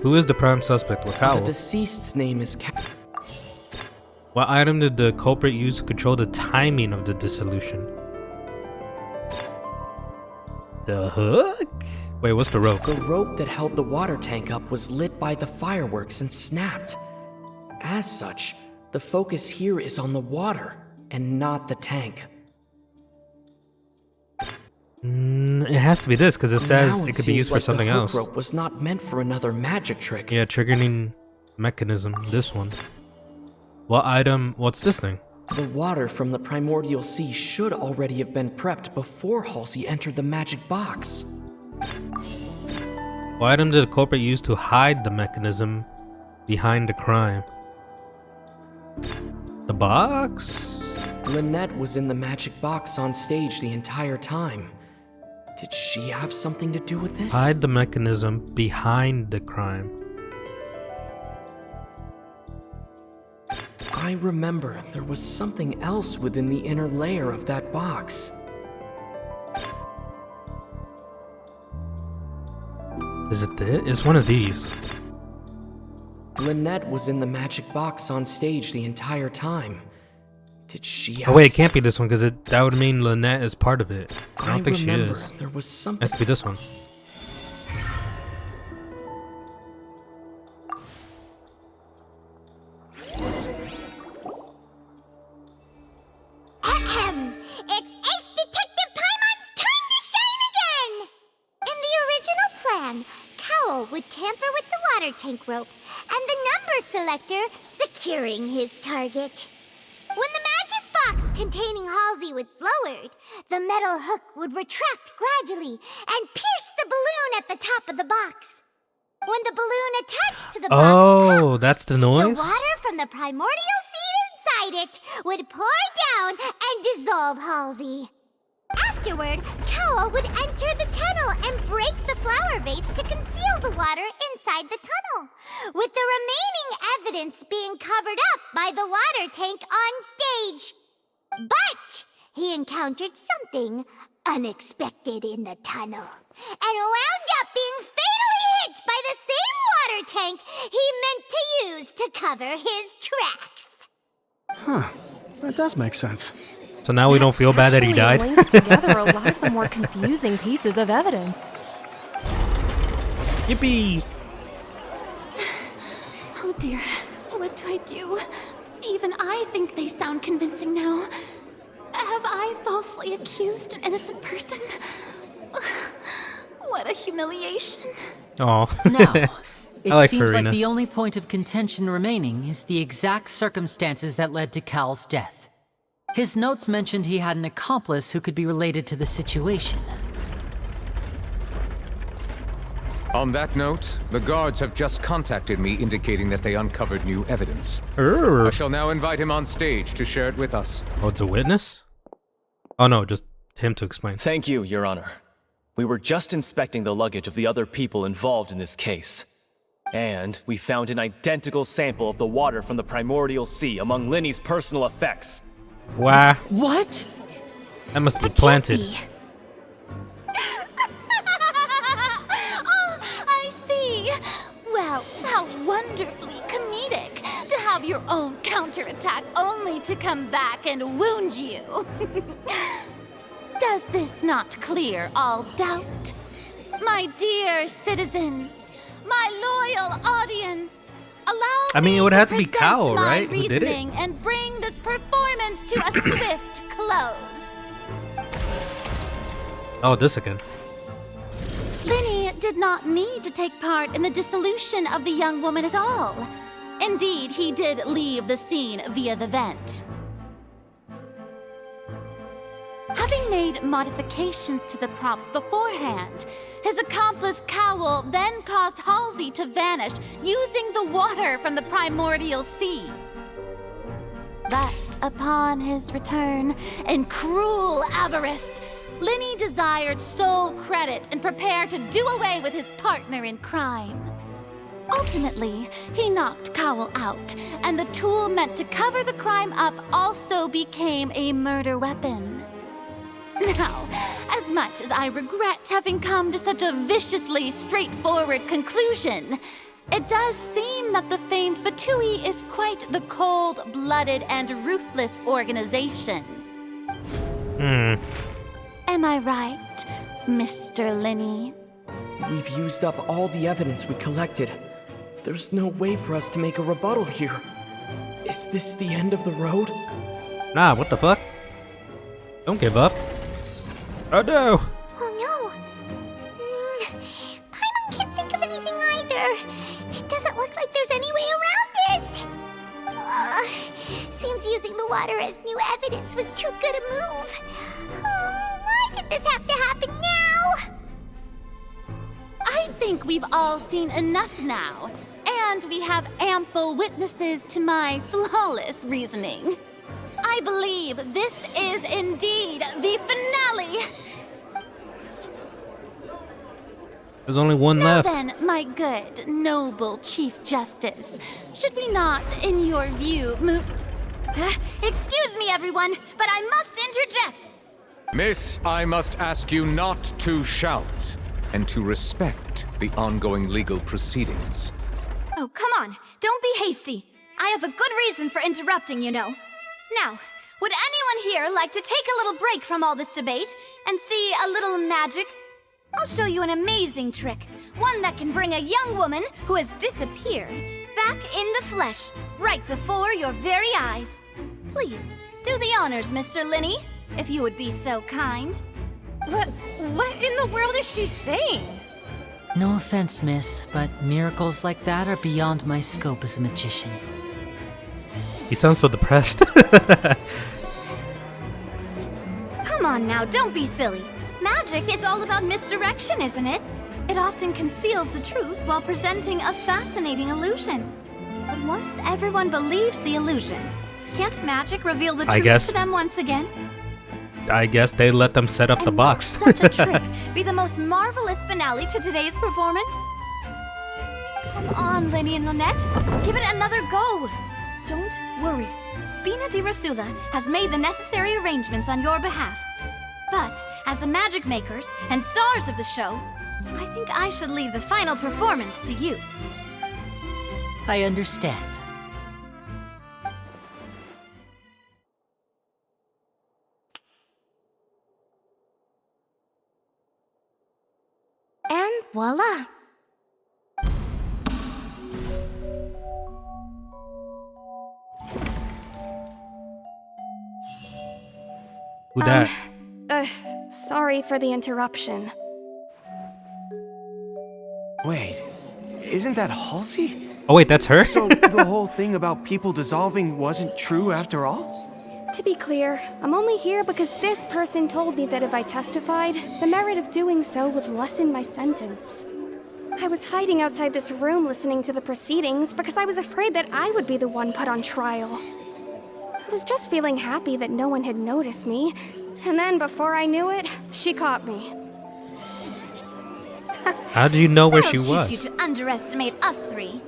Who is the prime suspect with Cowell? The deceased's name is What item did the culprit use to control the timing of the dissolution? The hook? Wait, what's the rope? The rope that held the water tank up was lit by the fireworks and snapped. As such, the focus here is on the water and not the tank. It has to be this because it says Now it could be used for something else. The hook rope was not meant for another magic trick. Yeah, triggering mechanism. This one. What item? What's this thing? The water from the primordial sea should already have been prepped before Halsey entered the magic box. What item did the culprit use to hide the mechanism behind the crime? The box? Lynette was in the magic box on stage the entire time. Did she have something to do with this? Hide the mechanism behind the crime. I remember there was something else within the inner layer of that box. Is it this? It's one of these. Lynette was in the magic box on stage the entire time. Did she have Oh wait, it can't be this one because that would mean Lynette is part of it. I don't think she remember is. There was something. Has to be this one. It's Ace Detective Paimon's time to shine again! In the original plan, Cowell would tamper with the water tank rope and the number selector securing his target. When the magic box containing Halsey was lowered, the metal hook would retract gradually and pierce the balloon at the top of the box. When the balloon attached to the box popped, that's the noise? the water from the primordial seed inside it would pour down and dissolve Halsey. Afterward, Cowell would enter the tunnel and break the flower vase to conceal the water inside the tunnel, with the remaining evidence being covered up by the water tank on stage. But he encountered something unexpected in the tunnel and wound up being fatally hit by the same water tank he meant to use to cover his tracks. Huh. That does make sense. So now we don't feel bad that he died? Links together a lot of the more confusing pieces of evidence. Yippee! Oh dear, what do I do? Even I think they sound convincing now. Have I falsely accused an innocent person? What a humiliation. Oh. Now, it I like seems Farina. like the only point of contention remaining is the exact circumstances that led to Cal's death. His notes mentioned he had an accomplice who could be related to the situation. On that note, the guards have just contacted me indicating that they uncovered new evidence. I shall now invite him on stage to share it with us. Oh, it's a witness? Oh no, just him to explain. Thank you, Your Honor. We were just inspecting the luggage of the other people involved in this case. And we found an identical sample of the water from the primordial sea among Lyney's personal effects. Wow. What? That must be planted. Oh, I see. of your own counterattack only to come back and wound you. Does this not clear all doubt? My dear citizens, my loyal audience, allow me it would to have to be present Cowl, my right? Who did it? reasoning and bring this performance to a swift close. Oh, this again. Lyney did not need to take part in the dissolution of the young woman at all. Indeed, he did leave the scene via the vent. Having made modifications to the props beforehand, his accomplice Cowl then caused Halsey to vanish using the water from the primordial sea. But upon his return, in cruel avarice, Lyney desired sole credit and prepared to do away with his partner in crime. Ultimately, he knocked Cowl out, and the tool meant to cover the crime up also became a murder weapon. Now, as much as I regret having come to such a viciously straightforward conclusion, it does seem that the famed Fatui is quite the cold-blooded and ruthless organization. Am I right, Mr. Lyney? We've used up all the evidence we collected. There's no way for us to make a rebuttal here. Is this the end of the road? Nah, what the fuck? Don't give up. Oh no! Oh no! Paimon can't think of anything either. It doesn't look like there's any way around this. Seems using the water as new evidence was too good a move. Why did this have to happen now? I think we've all seen enough now, and we have ample witnesses to my flawless reasoning. I believe this is indeed the finale. There's only one Now left. then, my good, noble Chief Justice, should we not, in your view, Excuse me, everyone, but I must interject. Miss, I must ask you not to shout and to respect the ongoing legal proceedings. Oh, come on. Don't be hasty. I have a good reason for interrupting, you know. Now, would anyone here like to take a little break from all this debate and see a little magic? I'll show you an amazing trick. One that can bring a young woman who has disappeared back in the flesh, right before your very eyes. Please, do the honors, Mr. Lyney, if you would be so kind. What in the world is she saying? No offense, miss, but miracles like that are beyond my scope as a magician. He sounds so depressed. Come on now, don't be silly. Magic is all about misdirection, isn't it? It often conceals the truth while presenting a fascinating illusion. But once everyone believes the illusion, can't magic reveal the truth to them once again? I guess they let them set up the box. Such a trick be the most marvelous finale to today's performance? Come on, Lyney and Lynette. Give it another go. Don't worry. Spina di Rasula has made the necessary arrangements on your behalf. But as the magic makers and stars of the show, I think I should leave the final performance to you. I understand. And voila! Who that? Sorry for the interruption. Wait, isn't that Halsey? Oh wait, that's her? So the whole thing about people dissolving wasn't true after all? To be clear, I'm only here because this person told me that if I testified, the merit of doing so would lessen my sentence. I was hiding outside this room listening to the proceedings because I was afraid that I would be the one put on trial. I was just feeling happy that no one had noticed me, and then before I knew it, she caught me. How did you know where she That'll was? teach you to underestimate us three.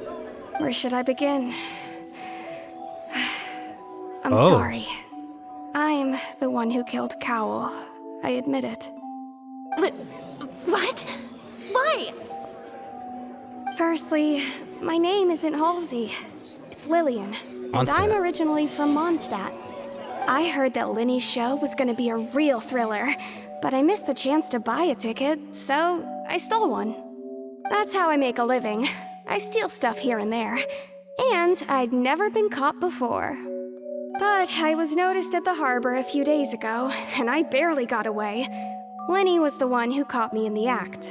Where should I begin? I'm Oh. sorry. I'm the one who killed Cowl. I admit it. What? Why? Firstly, my name isn't Halsey. It's Lillian. and I'm Mondstadt. originally from Mondstadt. I heard that Lyney's show was gonna be a real thriller, but I missed the chance to buy a ticket, so I stole one. That's how I make a living. I steal stuff here and there. And I'd never been caught before. But I was noticed at the harbor a few days ago, and I barely got away. Lyney was the one who caught me in the act.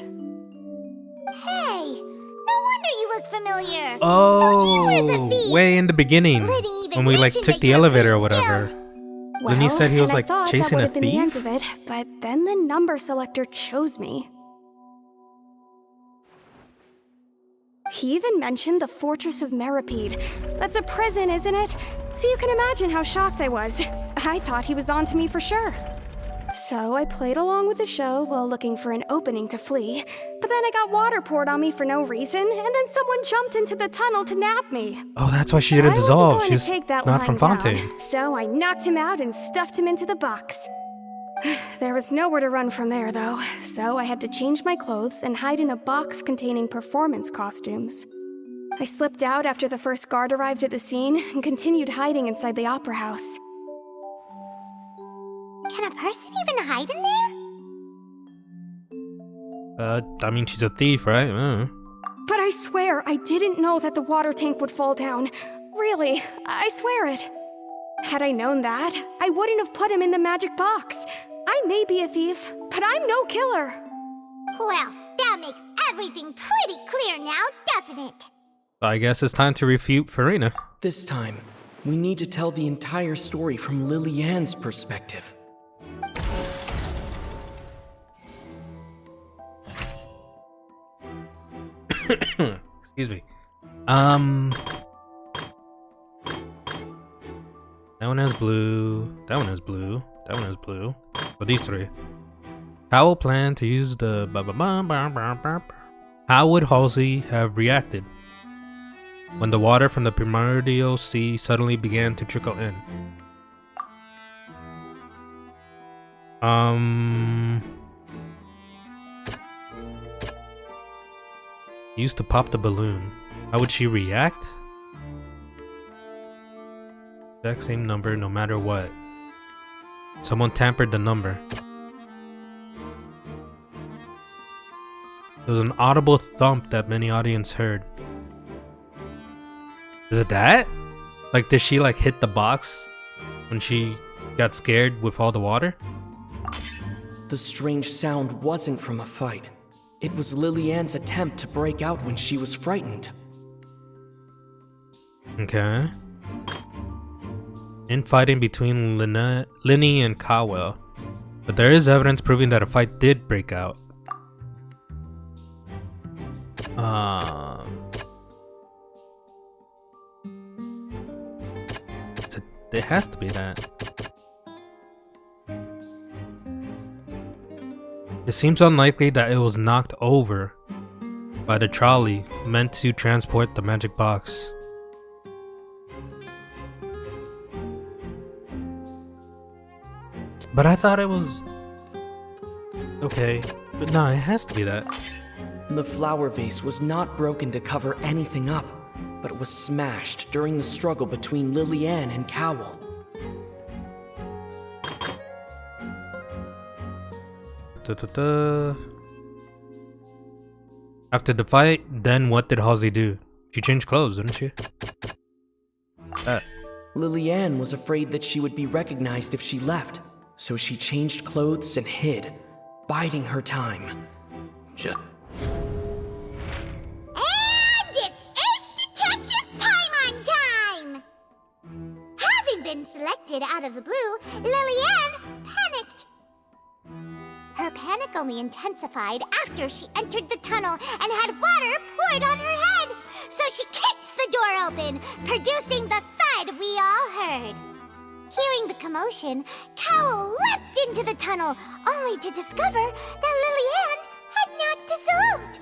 Hey, no wonder you look familiar. Oh, so you were the thief. way in the beginning when we like took the elevator or whatever. Then he said he was like chasing a that would have been the end thief. of it, but then the number selector chose me. He even mentioned the Fortress of Meripede. That's a prison, isn't it? So you can imagine how shocked I was. I thought he was on to me for sure. So I played along with the show while looking for an opening to flee. But then I got water poured on me for no reason, and then someone jumped into the tunnel to nab me. Oh, that's why she didn't I dissolve. wasn't going She's to take that not line from down, Fontaine. so I knocked him out and stuffed him into the box. There was nowhere to run from there, though, so I had to change my clothes and hide in a box containing performance costumes. I slipped out after the first guard arrived at the scene and continued hiding inside the opera house. Can a person even hide in there? I mean, she's a thief, right? But I swear I didn't know that the water tank would fall down. Really, I swear it. Had I known that, I wouldn't have put him in the magic box. I may be a thief, but I'm no killer. Well, that makes everything pretty clear now, doesn't it? I guess it's time to refute Farina. This time, we need to tell the entire story from Lily-Ann's perspective. Excuse me. That one has blue. That one has blue. That one has blue. So these three. How will plan to use the How would Halsey have reacted when the water from the primordial sea suddenly began to trickle in? Used to pop the balloon. How would she react? Exact same number no matter what. Someone tampered the number. There was an audible thump that many audience heard. Is it that? Like, did she like hit the box when she got scared with all the water? The strange sound wasn't from a fight. It was Lily-Ann's attempt to break out when she was frightened. Okay. Infighting between Lyney and Cowell, but there is evidence proving that a fight did break out. There has to be that. It seems unlikely that it was knocked over by the trolley meant to transport the magic box. But I thought it was... Okay, but no, it has to be that. The flower vase was not broken to cover anything up, but it was smashed during the struggle between Lily-Ann and Cowell. After the fight, then what did Halsey do? She changed clothes, didn't she? Lily-Ann was afraid that she would be recognized if she left, so she changed clothes and hid, biding her time. And it's Ace Detective Paimon time! Having been selected out of the blue, Lily-Ann panicked. Her panic only intensified after she entered the tunnel and had water poured on her head. So she kicked the door open, producing the thud we all heard. Hearing the commotion, Cowell leapt into the tunnel, only to discover that Lily-Ann had not dissolved.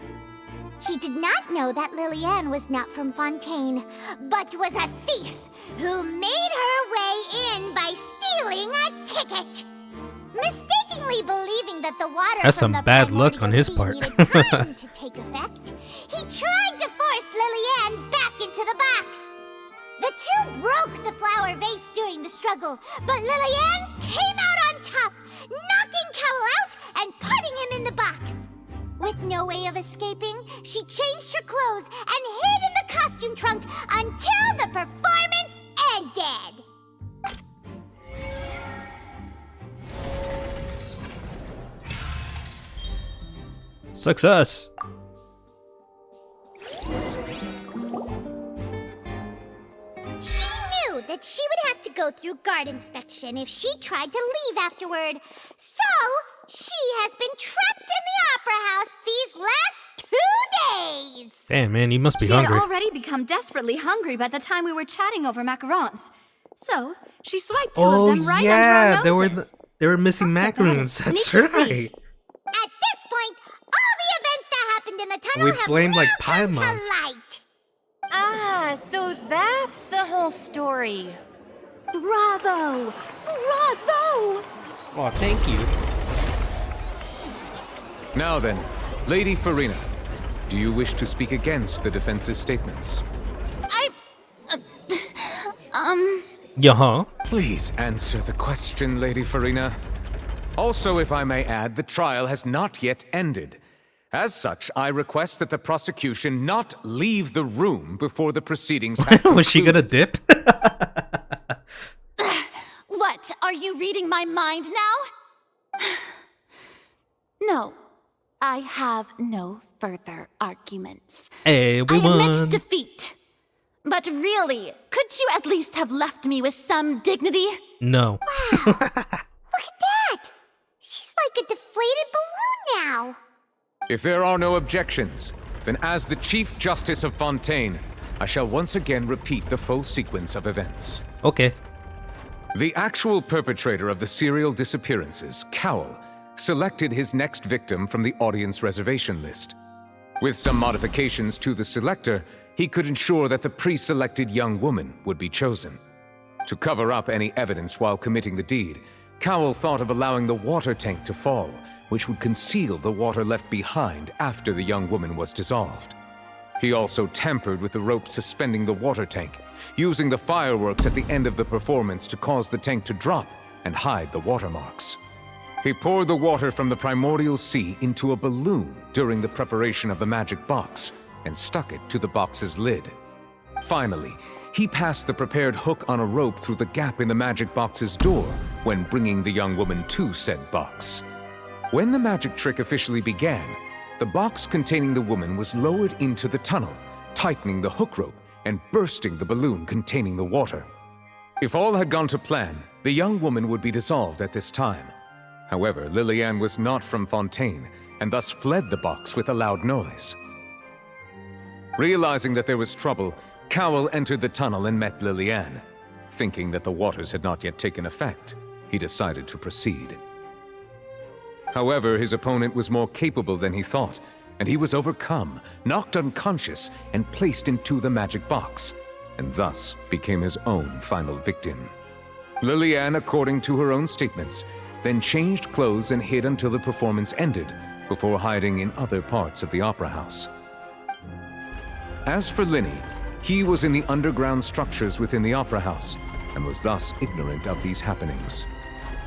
He did not know that Lily-Ann was not from Fontaine, but was a thief who made her way in by stealing a ticket. Mistakenly believing that the water That's from some the bad luck on his sea part. needed time to take effect, he tried to force Lily-Ann back into the box. The two broke the flower vase during the struggle, but Lillian came out on top, knocking Cowell out and putting him in the box. With no way of escaping, she changed her clothes and hid in the costume trunk until the performance ended. Success. She knew that she would have to go through guard inspection if she tried to leave afterward. So, she has been trapped in the Opera House these last 2 days. Damn, man, you must be She hungry. had already become desperately hungry by the time we were chatting over macarons. So, she swiped two of them right yeah, under our noses. they were missing macaroons. That's sneaky right. At this point, all the events that happened in the tunnel We have blamed, like, now come to Paimon. light. Ah, so that's the whole story. Bravo! Bravo! Oh, thank you. Now then, Lady Farina, do you wish to speak against the defense's statements? Yeah. Please answer the question, Lady Farina. Also, if I may add, the trial has not yet ended. As such, I request that the prosecution not leave the room before the proceedings have Was she gonna dip? What? Are you reading my mind now? No, I have no further arguments. Hey, we I won. admit defeat. But really, could you at least have left me with some dignity? No. Look at that! She's like a deflated balloon now. If there are no objections, then as the Chief Justice of Fontaine, I shall once again repeat the full sequence of events. Okay. The actual perpetrator of the serial disappearances, Cowell, selected his next victim from the audience reservation list. With some modifications to the selector, he could ensure that the pre-selected young woman would be chosen. To cover up any evidence while committing the deed, Cowell thought of allowing the water tank to fall, which would conceal the water left behind after the young woman was dissolved. He also tampered with the rope suspending the water tank, using the fireworks at the end of the performance to cause the tank to drop and hide the watermarks. He poured the water from the primordial sea into a balloon during the preparation of the magic box and stuck it to the box's lid. Finally, he passed the prepared hook on a rope through the gap in the magic box's door when bringing the young woman to said box. When the magic trick officially began, the box containing the woman was lowered into the tunnel, tightening the hook rope and bursting the balloon containing the water. If all had gone to plan, the young woman would be dissolved at this time. However, Lillian was not from Fontaine and thus fled the box with a loud noise. Realizing that there was trouble, Cowell entered the tunnel and met Lillian. Thinking that the waters had not yet taken effect, he decided to proceed. However, his opponent was more capable than he thought, and he was overcome, knocked unconscious, and placed into the magic box, and thus became his own final victim. Lillian, according to her own statements, then changed clothes and hid until the performance ended, before hiding in other parts of the opera house. As for Lyney, he was in the underground structures within the opera house, and was thus ignorant of these happenings.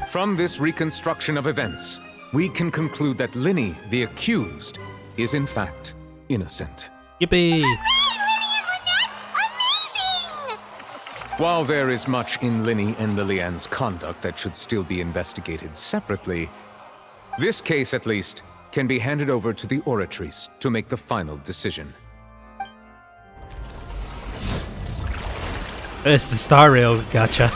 From this reconstruction of events, we can conclude that Lyney, the accused, is in fact innocent. Yippee! While there is much in Lyney and Lillian's conduct that should still be investigated separately, this case, at least, can be handed over to the Oratrice to make the final decision. It's the Star Rail, gotcha.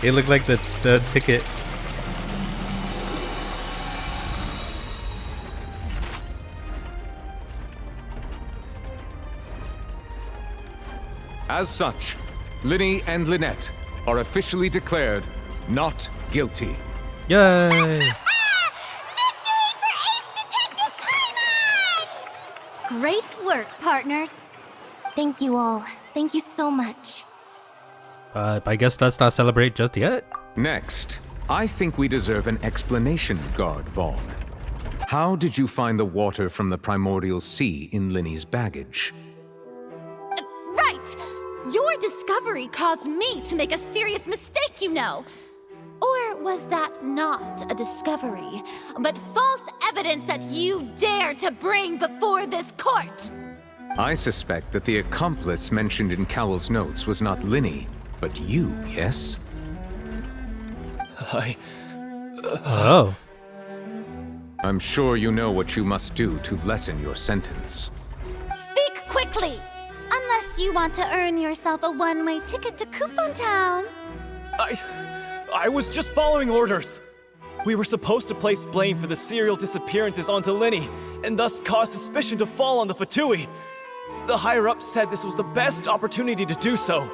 It looked like the ticket. As such, Lyney and Lynette are officially declared not guilty. Yay! Great work, partners. Thank you all. Thank you so much. I guess let's not celebrate just yet. Next, I think we deserve an explanation, Guard Vaughn. How did you find the water from the primordial sea in Lyney's baggage? Right! Your discovery caused me to make a serious mistake, you know. Or was that not a discovery, but false evidence that you dare to bring before this court? I suspect that the accomplice mentioned in Cowell's notes was not Lyney, but you, yes? Oh. I'm sure you know what you must do to lessen your sentence. Speak quickly! Unless you want to earn yourself a one-way ticket to Coupon Town. I was just following orders. We were supposed to place blame for the serial disappearances onto Lyney, and thus cause suspicion to fall on the Fatui. The higher-ups said this was the best opportunity to do so.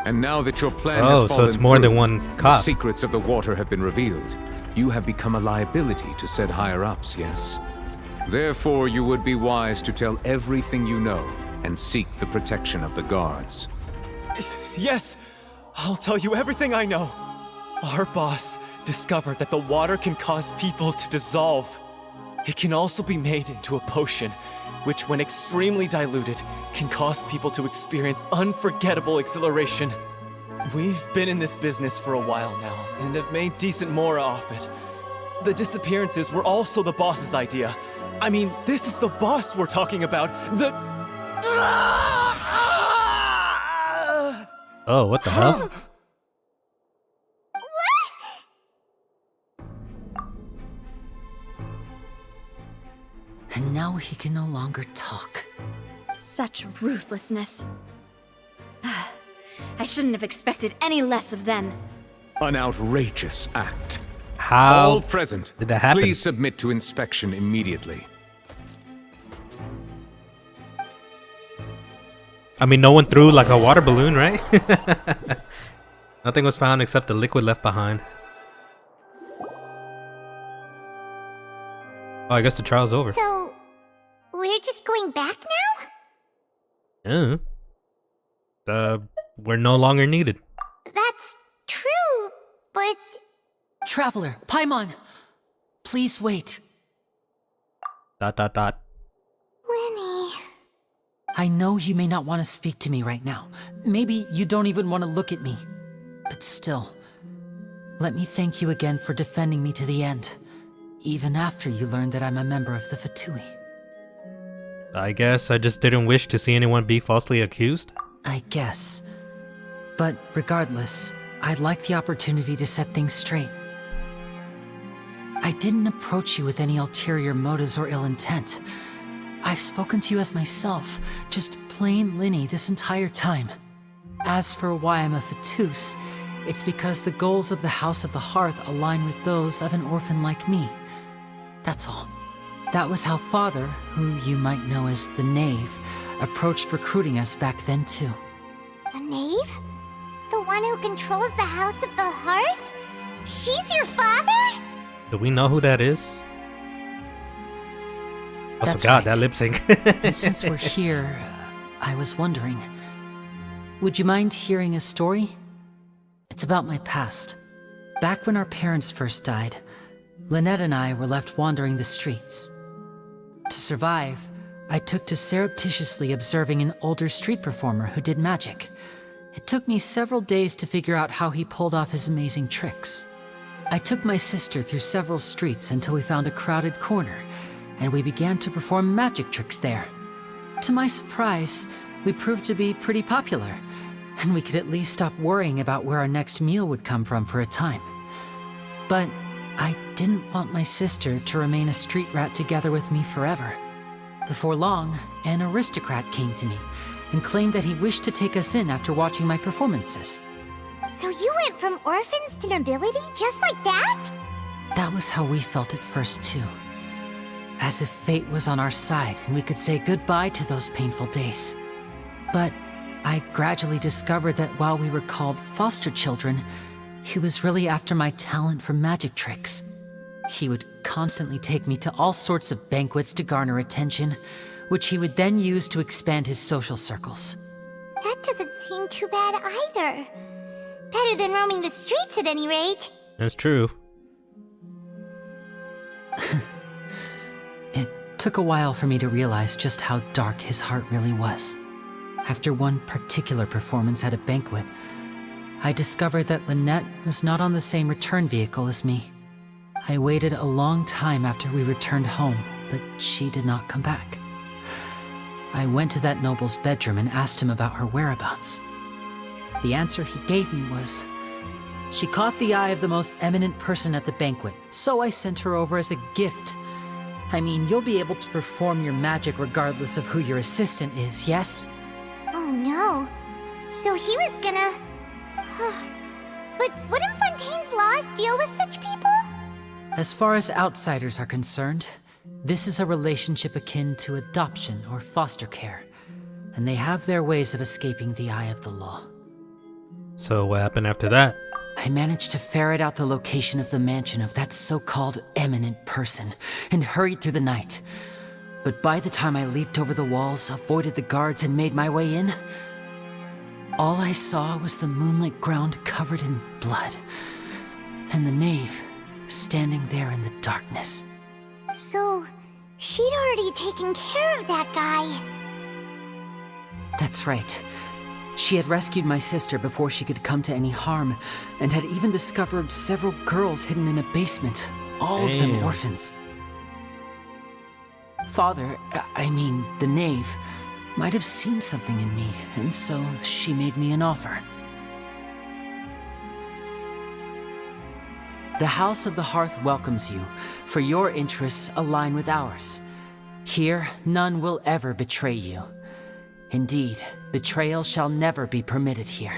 And now that your plan has fallen so it's more through, than one the cop. secrets of the water have been revealed. You have become a liability to said higher-ups, yes? Therefore, you would be wise to tell everything you know and seek the protection of the guards. Yes, I'll tell you everything I know. Our boss discovered that the water can cause people to dissolve. It can also be made into a potion, which when extremely diluted, can cause people to experience unforgettable exhilaration. We've been in this business for a while now, and have made decent more off it. The disappearances were also the boss's idea. I mean, this is the boss we're talking about. Oh, what the hell? And now he can no longer talk. Such ruthlessness. I shouldn't have expected any less of them. An outrageous act. How All present, did that happen? Please submit to inspection immediately. I mean, no one threw like a water balloon, right? Nothing was found except the liquid left behind. Oh, I guess the trial's over. So, we're just going back now? Yeah. We're no longer needed. That's true, but... Traveler, Paimon! Please wait. ... Lyney... I know you may not want to speak to me right now. Maybe you don't even want to look at me. But still, let me thank you again for defending me to the end. Even after you learned that I'm a member of the Fatui. I guess I just didn't wish to see anyone be falsely accused. I guess. But regardless, I'd like the opportunity to set things straight. I didn't approach you with any ulterior motives or ill intent. I've spoken to you as myself, just plain Lyney this entire time. As for why I'm a Fatus, it's because the goals of the House of the Hearth align with those of an orphan like me. That's all. That was how Father, who you might know as the Knave, approached recruiting us back then too. The Knave? The one who controls the House of the Hearth? She's your father? Do we know who that is? Oh, That's God, right. that lip sync. And since we're here, I was wondering, would you mind hearing a story? It's about my past. Back when our parents first died, Lynette and I were left wandering the streets. To survive, I took to surreptitiously observing an older street performer who did magic. It took me several days to figure out how he pulled off his amazing tricks. I took my sister through several streets until we found a crowded corner, and we began to perform magic tricks there. To my surprise, we proved to be pretty popular, and we could at least stop worrying about where our next meal would come from for a time. But I didn't want my sister to remain a street rat together with me forever. Before long, an aristocrat came to me and claimed that he wished to take us in after watching my performances. So you went from orphans to nobility just like that? That was how we felt at first too. As if fate was on our side and we could say goodbye to those painful days. But I gradually discovered that while we were called foster children, he was really after my talent for magic tricks. He would constantly take me to all sorts of banquets to garner attention, which he would then use to expand his social circles. That doesn't seem too bad either. Better than roaming the streets at any rate. That's true. It took a while for me to realize just how dark his heart really was. After one particular performance at a banquet, I discovered that Lynette was not on the same return vehicle as me. I waited a long time after we returned home, but she did not come back. I went to that noble's bedroom and asked him about her whereabouts. The answer he gave me was, she caught the eye of the most eminent person at the banquet, so I sent her over as a gift. I mean, you'll be able to perform your magic regardless of who your assistant is, yes? Oh no. So he was gonna... But wouldn't Fontaine's laws deal with such people? As far as outsiders are concerned, this is a relationship akin to adoption or foster care, and they have their ways of escaping the eye of the law. So what happened after that? I managed to ferret out the location of the mansion of that so-called eminent person and hurried through the night. But by the time I leaped over the walls, avoided the guards, and made my way in, all I saw was the moonlit ground covered in blood, and the knave standing there in the darkness. So, she'd already taken care of that guy. That's right. She had rescued my sister before she could come to any harm, and had even discovered several girls hidden in a basement, all of them orphans. Father, I mean, the knave, might have seen something in me, and so she made me an offer. The House of the Hearth welcomes you, for your interests align with ours. Here, none will ever betray you. Indeed, betrayal shall never be permitted here.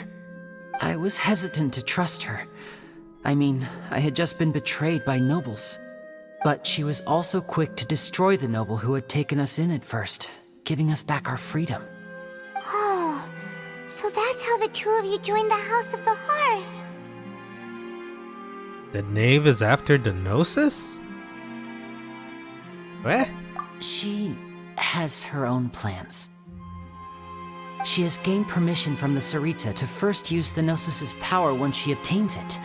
I was hesitant to trust her. I mean, I had just been betrayed by nobles. But she was also quick to destroy the noble who had taken us in at first, giving us back our freedom. Oh, so that's how the two of you joined the House of the Hearth. The knave is after Denosis? What? She has her own plans. She has gained permission from the Tsaritsa to first use the Gnosis' power once she obtains it.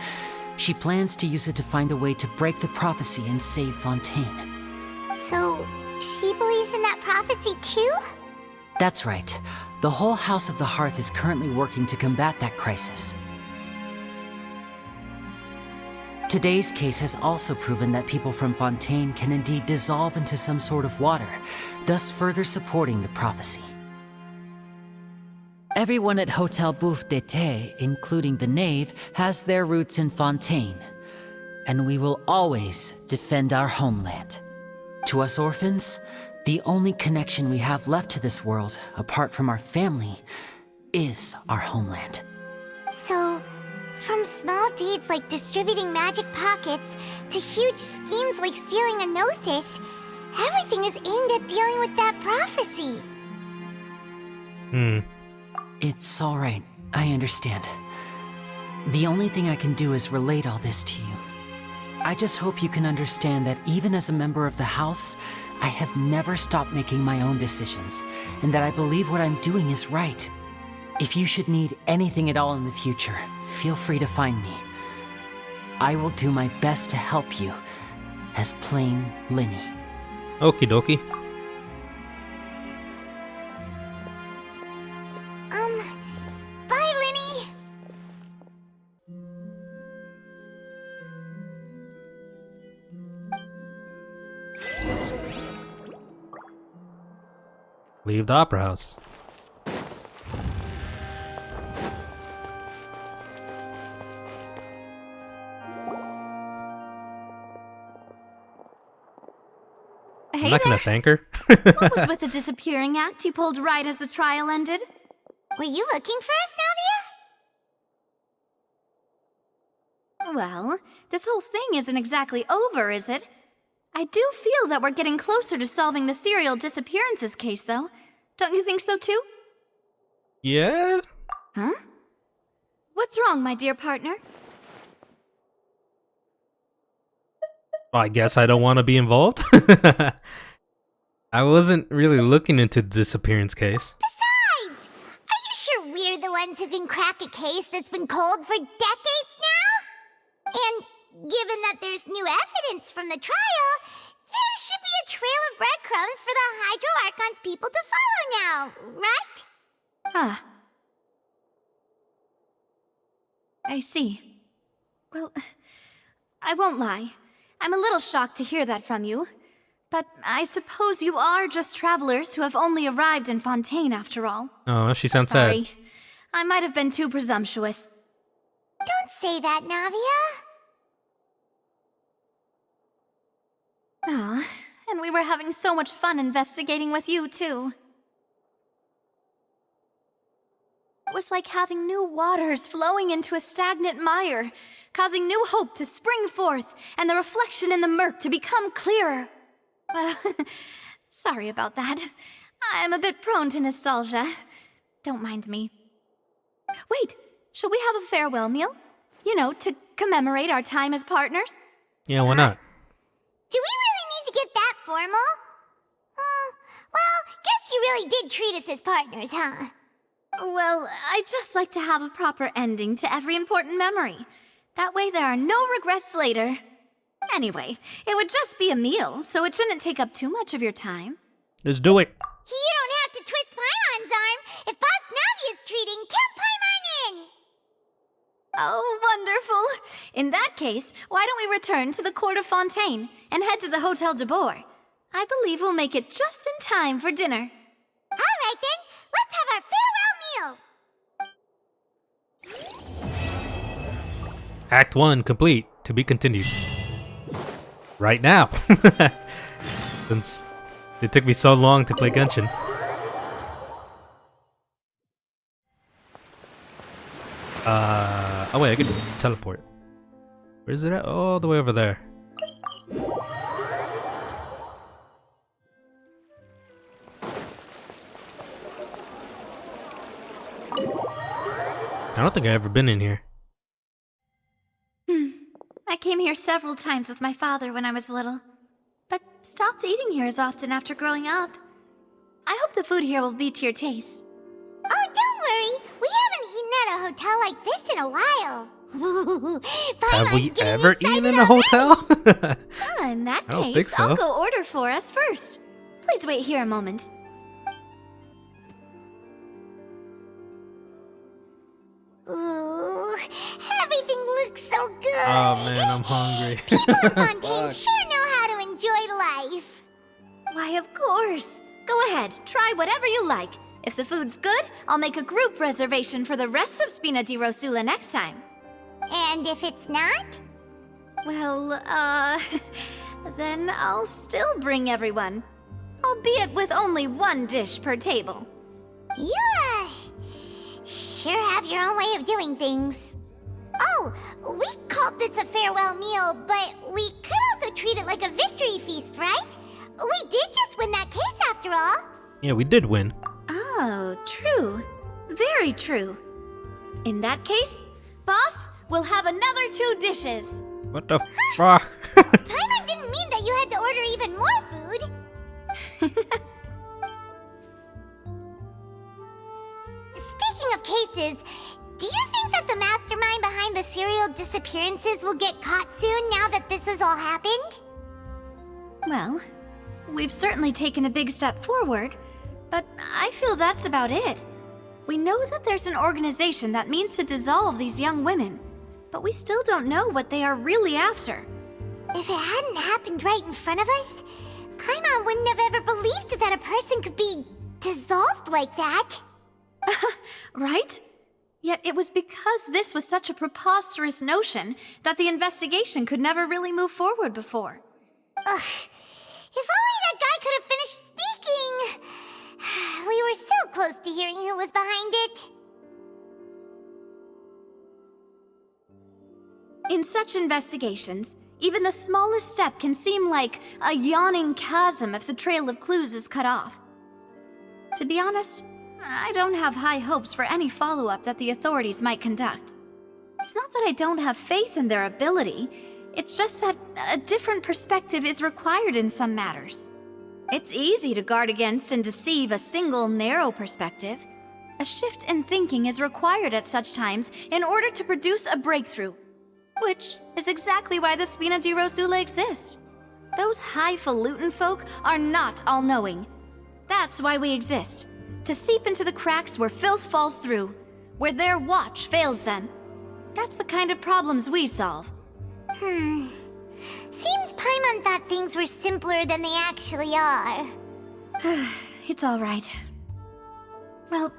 She plans to use it to find a way to break the prophecy and save Fontaine. So, she believes in that prophecy too? That's right. The whole House of the Hearth is currently working to combat that crisis. Today's case has also proven that people from Fontaine can indeed dissolve into some sort of water, thus further supporting the prophecy. Everyone at Hotel Bouffe d'été, including the knave, has their roots in Fontaine, and we will always defend our homeland. To us orphans, the only connection we have left to this world, apart from our family, is our homeland. So, from small deeds like distributing magic pockets to huge schemes like stealing a Gnosis, everything is aimed at dealing with that prophecy. It's all right. I understand. The only thing I can do is relate all this to you. I just hope you can understand that even as a member of the House, I have never stopped making my own decisions, and that I believe what I'm doing is right. If you should need anything at all in the future, feel free to find me. I will do my best to help you, as plain Lyney. Okie dokie. Bye, Lyney! Leave the opera house. Hey I'm not gonna thank her. What was with the disappearing act you pulled right as the trial ended? Were you looking for us, Navia? Well, this whole thing isn't exactly over, is it? I do feel that we're getting closer to solving the serial disappearances case, though. Don't you think so, too? Yeah? Huh? What's wrong, my dear partner? Well, I guess I don't want to be involved. I wasn't really looking into the disappearance case. Besides, are you sure we're the ones who can crack a case that's been cold for decades now? And given that there's new evidence from the trial, there should be a trail of breadcrumbs for the Hydro Archon's people to follow now, right? Ah. I see. Well, I won't lie. I'm a little shocked to hear that from you. But I suppose you are just travelers who have only arrived in Fontaine after all. Oh, she sounds Sorry. sad. I might have been too presumptuous. Don't say that, Navia. Ah, and we were having so much fun investigating with you, too. It was like having new waters flowing into a stagnant mire, causing new hope to spring forth, and the reflection in the murk to become clearer. Sorry about that. I'm a bit prone to nostalgia. Don't mind me. Wait, shall we have a farewell meal? You know, to commemorate our time as partners? Yeah, why not? Do we really need to get that formal? Well, guess you really did treat us as partners, huh? Well, I'd just like to have a proper ending to every important memory. That way there are no regrets later. Anyway, it would just be a meal, so it shouldn't take up too much of your time. Let's do it. You don't have to twist Paimon's arm. If Boss Navia's treating, count Paimon in! Oh, wonderful. In that case, why don't we return to the court of Fontaine and head to the Hotel de Boer? I believe we'll make it just in time for dinner. All right then, let's have our farewell meal. Act 1 complete. To be continued. Right now. Since it took me so long to play Genshin. Oh wait, I can just teleport. Where is it at? All the way over there. I don't think I've ever been in here. I came here several times with my father when I was little, but stopped eating here as often after growing up. I hope the food here will be to your taste. Oh, don't worry. We haven't eaten at a hotel like this in a while. Have we ever eaten in a hotel? In that I don't case, think so. I'll go order for us first. Please wait here a moment. Ooh, everything looks so good. Oh man, I'm hungry. People in Fontaine sure know how to enjoy life. Why, of course. Go ahead, try whatever you like. If the food's good, I'll make a group reservation for the rest of Spina di Rosula next time. And if it's not? Well, then I'll still bring everyone. Albeit with only one dish per table. You, sure have your own way of doing things. Oh, we called this a farewell meal, but we could also treat it like a victory feast, right? We did just win that case after all. Yeah, we did win. Oh, true. Very true. In that case, boss, we'll have another 2 dishes. What the fuck? Paimon didn't mean that you had to order even more food. Speaking of cases, do you think that the mastermind behind the serial disappearances will get caught soon now that this has all happened? Well, we've certainly taken a big step forward, but I feel that's about it. We know that there's an organization that means to dissolve these young women, but we still don't know what they are really after. If it hadn't happened right in front of us, Paimon wouldn't have ever believed that a person could be dissolved like that. Right? Yet it was because this was such a preposterous notion that the investigation could never really move forward before. Ugh. If only that guy could have finished speaking! We were so close to hearing who was behind it. In such investigations, even the smallest step can seem like a yawning chasm if the trail of clues is cut off. To be honest, I don't have high hopes for any follow-up that the authorities might conduct. It's not that I don't have faith in their ability, it's just that a different perspective is required in some matters. It's easy to guard against and deceive a single narrow perspective. A shift in thinking is required at such times in order to produce a breakthrough. Which is exactly why the Spina di Rosula exist. Those highfalutin folk are not all-knowing. That's why we exist. To seep into the cracks where filth falls through, where their watch fails them. That's the kind of problems we solve. Seems Paimon thought things were simpler than they actually are. It's all right. Well,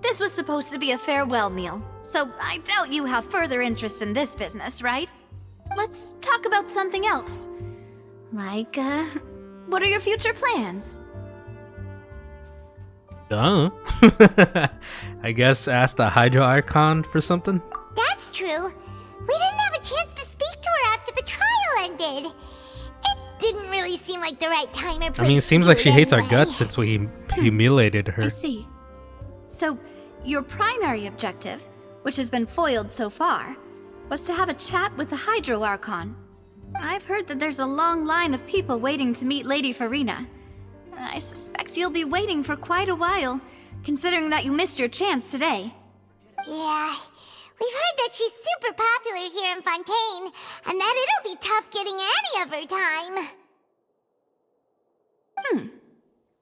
this was supposed to be a farewell meal, so I doubt you have further interest in this business, right? Let's talk about something else. Like, what are your future plans? I guess ask the Hydro Archon for something? That's true. We didn't have a chance to speak to her after the trial ended. It didn't really seem like the right time or place. I mean, it seems like she hates our guts since we humiliated her. I see. So, your primary objective, which has been foiled so far, was to have a chat with the Hydro Archon. I've heard that there's a long line of people waiting to meet Lady Farina. I suspect you'll be waiting for quite a while, considering that you missed your chance today. Yeah, we've heard that she's super popular here in Fontaine, and that it'll be tough getting any of her time.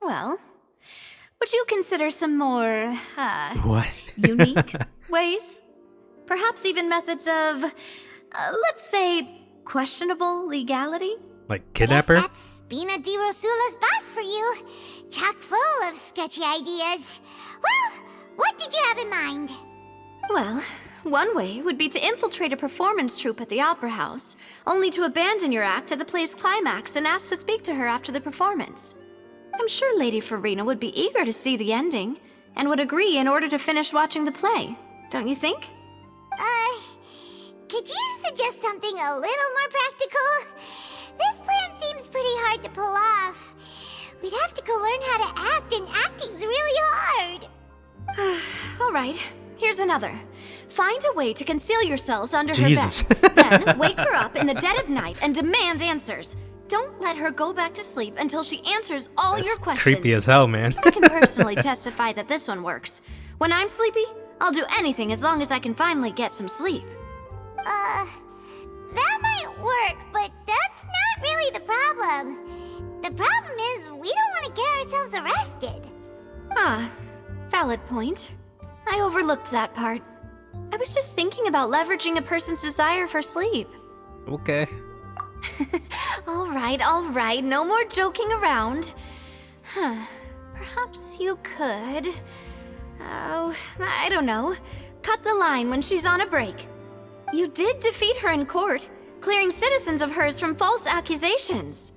Well, would you consider some more, what? unique ways? Perhaps even methods of, let's say, questionable legality? Like kidnapper? Guess that's Spina di Rosula's boss for you. Chock full of sketchy ideas. Well, what did you have in mind? Well, one way would be to infiltrate a performance troupe at the Opera House, only to abandon your act at the play's climax and ask to speak to her after the performance. I'm sure Lady Farina would be eager to see the ending, and would agree in order to finish watching the play, don't you think? Could you suggest something a little more practical? This plan seems pretty hard to pull off. We'd have to go learn how to act, and acting's really hard. Alright, here's another. Find a way to conceal yourselves under Jesus. her bed. Then wake her up in the dead of night and demand answers. Don't let her go back to sleep until she answers all your questions. Creepy as hell, man. I can personally testify that this one works. When I'm sleepy, I'll do anything as long as I can finally get some sleep. That might work, but that's not really the problem. The problem is we don't want to get ourselves arrested. Valid point. I overlooked that part. I was just thinking about leveraging a person's desire for sleep. Okay. Alright, no more joking around. Perhaps you could... Oh, I don't know. Cut the line when she's on a break. You did defeat her in court, clearing citizens of hers from false accusations.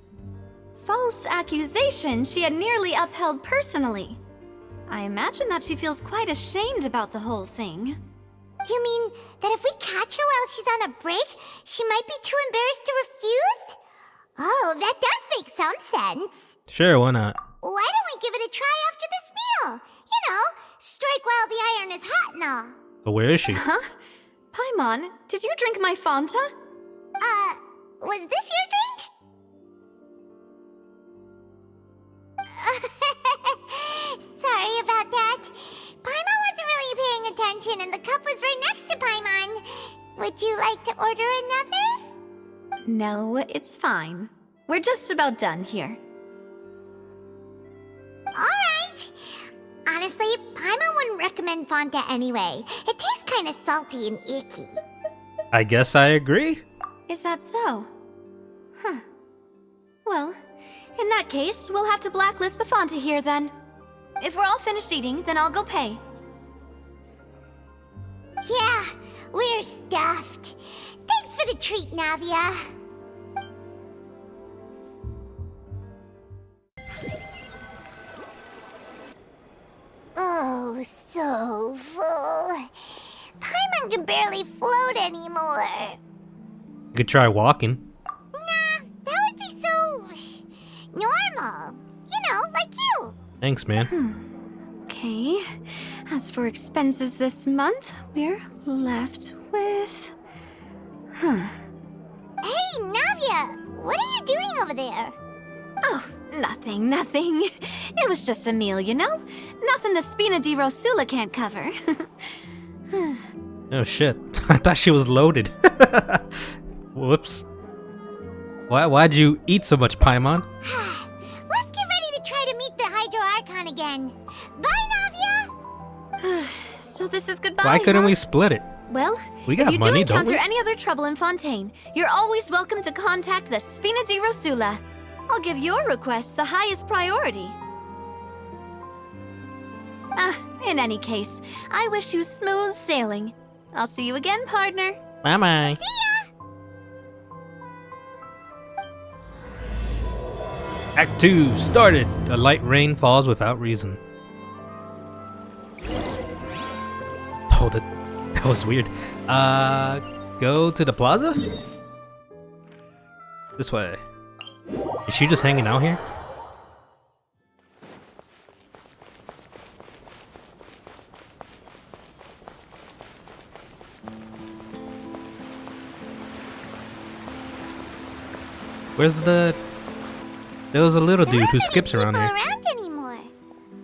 False accusations she had nearly upheld personally. I imagine that she feels quite ashamed about the whole thing. You mean that if we catch her while she's on a break, she might be too embarrassed to refuse? Oh, that does make some sense. Sure, why not? Why don't we give it a try after this meal? You know, strike while the iron is hot and all. But where is she? Huh? Paimon, did you drink my Fanta? Was this your drink? Sorry about that. Paimon wasn't really paying attention and the cup was right next to Paimon. Would you like to order another? No, it's fine. We're just about done here. Alright. Honestly, Paimon wouldn't recommend Fanta anyway. It tastes kind of salty and icky. I guess I agree. Is that so? Huh. Well, in that case, we'll have to blacklist the Fanta here then. If we're all finished eating, then I'll go pay. Yeah, we're stuffed. Thanks for the treat, Navia. Oh, so full. Paimon can barely float anymore. You could try walking. Nah, that would be so... normal. You know, like you. Thanks, man. Okay. As for expenses this month, we're left with... Hey, Navia! What are you doing over there? Oh, nothing. It was just a meal, you know? Nothing the Spina di Rosula can't cover. Oh shit. I thought she was loaded. Whoops. Why'd you eat so much, Paimon? Let's get ready to try to meet the Hydro Archon again. Bye, So this is goodbye, Why couldn't huh? we split it? Well, We got if you money, do don't encounter we? any other trouble in Fontaine, you're always welcome to contact the Spina di Rosula. I'll give your requests the highest priority. In any case, I wish you smooth sailing. I'll see you again, partner. Bye-bye. See ya! Act 2 started. A light rain falls without reason. Oh, that was weird. Go to the plaza? This way. Is she just hanging out here? Where's the... There was a little dude who skips around here. Around anymore.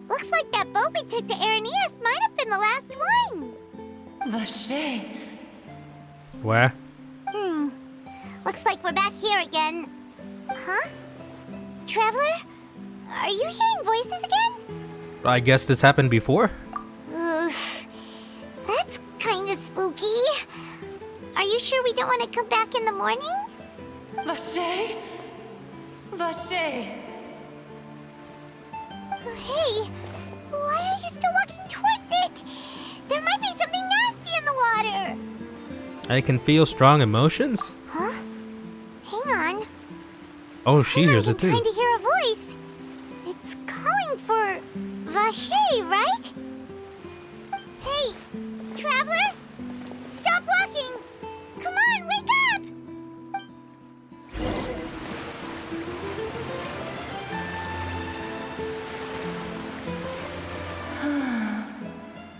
Looks like that boat we took to Araneas might have been the last one. Vache. Where? Looks like we're back here again. Huh? Traveler? Are you hearing voices again? I guess this happened before. Ugh. That's kinda spooky. Are you sure we don't want to come back in the morning? Vache. Vache. Hey, why are you still walking towards it? There might be something nasty in the water. I can feel strong emotions. Huh? Hang on. Oh, she hears it too. I'm trying to hear a voice. It's calling for Vache, right? Hey, traveler? Stop walking! Come on, wake up!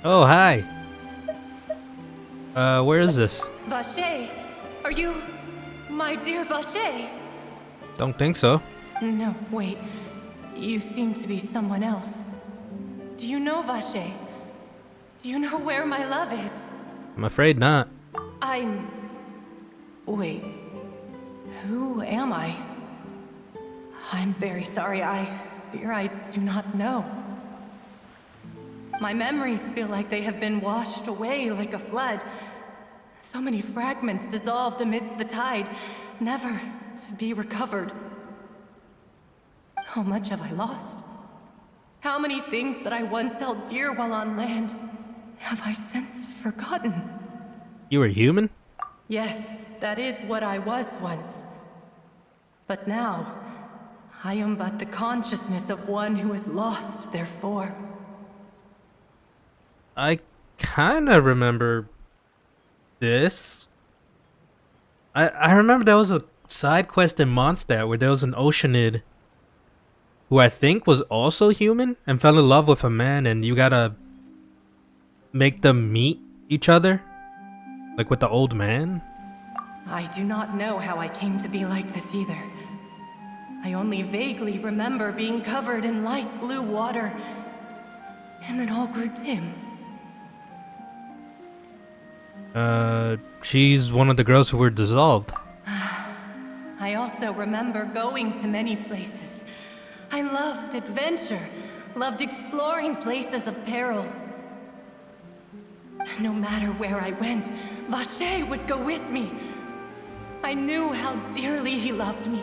Oh, hi. Where is this? Vache. Are you my dear Vache? Don't think so. No, wait. You seem to be someone else. Do you know Vache? Do you know where my love is? I'm afraid not. Wait. Who am I? I'm very sorry. I fear I do not know. My memories feel like they have been washed away like a flood. So many fragments dissolved amidst the tide, never to be recovered. How much have I lost? How many things that I once held dear while on land have I since forgotten? You were human? Yes, that is what I was once. But now, I am but the consciousness of one who is lost, therefore. I kinda remember this. I remember there was a side quest in Mondstadt where there was an Oceanid who I think was also human and fell in love with a man, and you gotta make them meet each other, like with the old man. I do not know how I came to be like this either. I only vaguely remember being covered in light blue water, and then all grew dim. She's one of the girls who were dissolved. I also remember going to many places. I loved adventure, loved exploring places of peril. No matter where I went, Vache would go with me. I knew how dearly he loved me,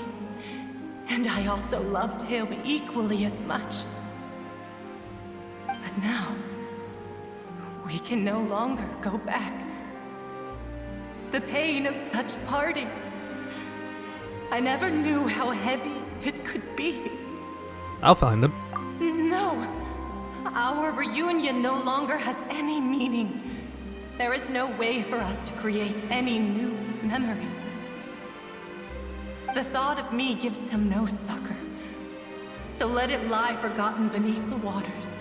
and I also loved him equally as much. But now, we can no longer go back. The pain of such parting, I never knew how heavy it could be. I'll find them. No, our reunion no longer has any meaning. There is no way for us to create any new memories. The thought of me gives him no succor, so let it lie forgotten beneath the waters.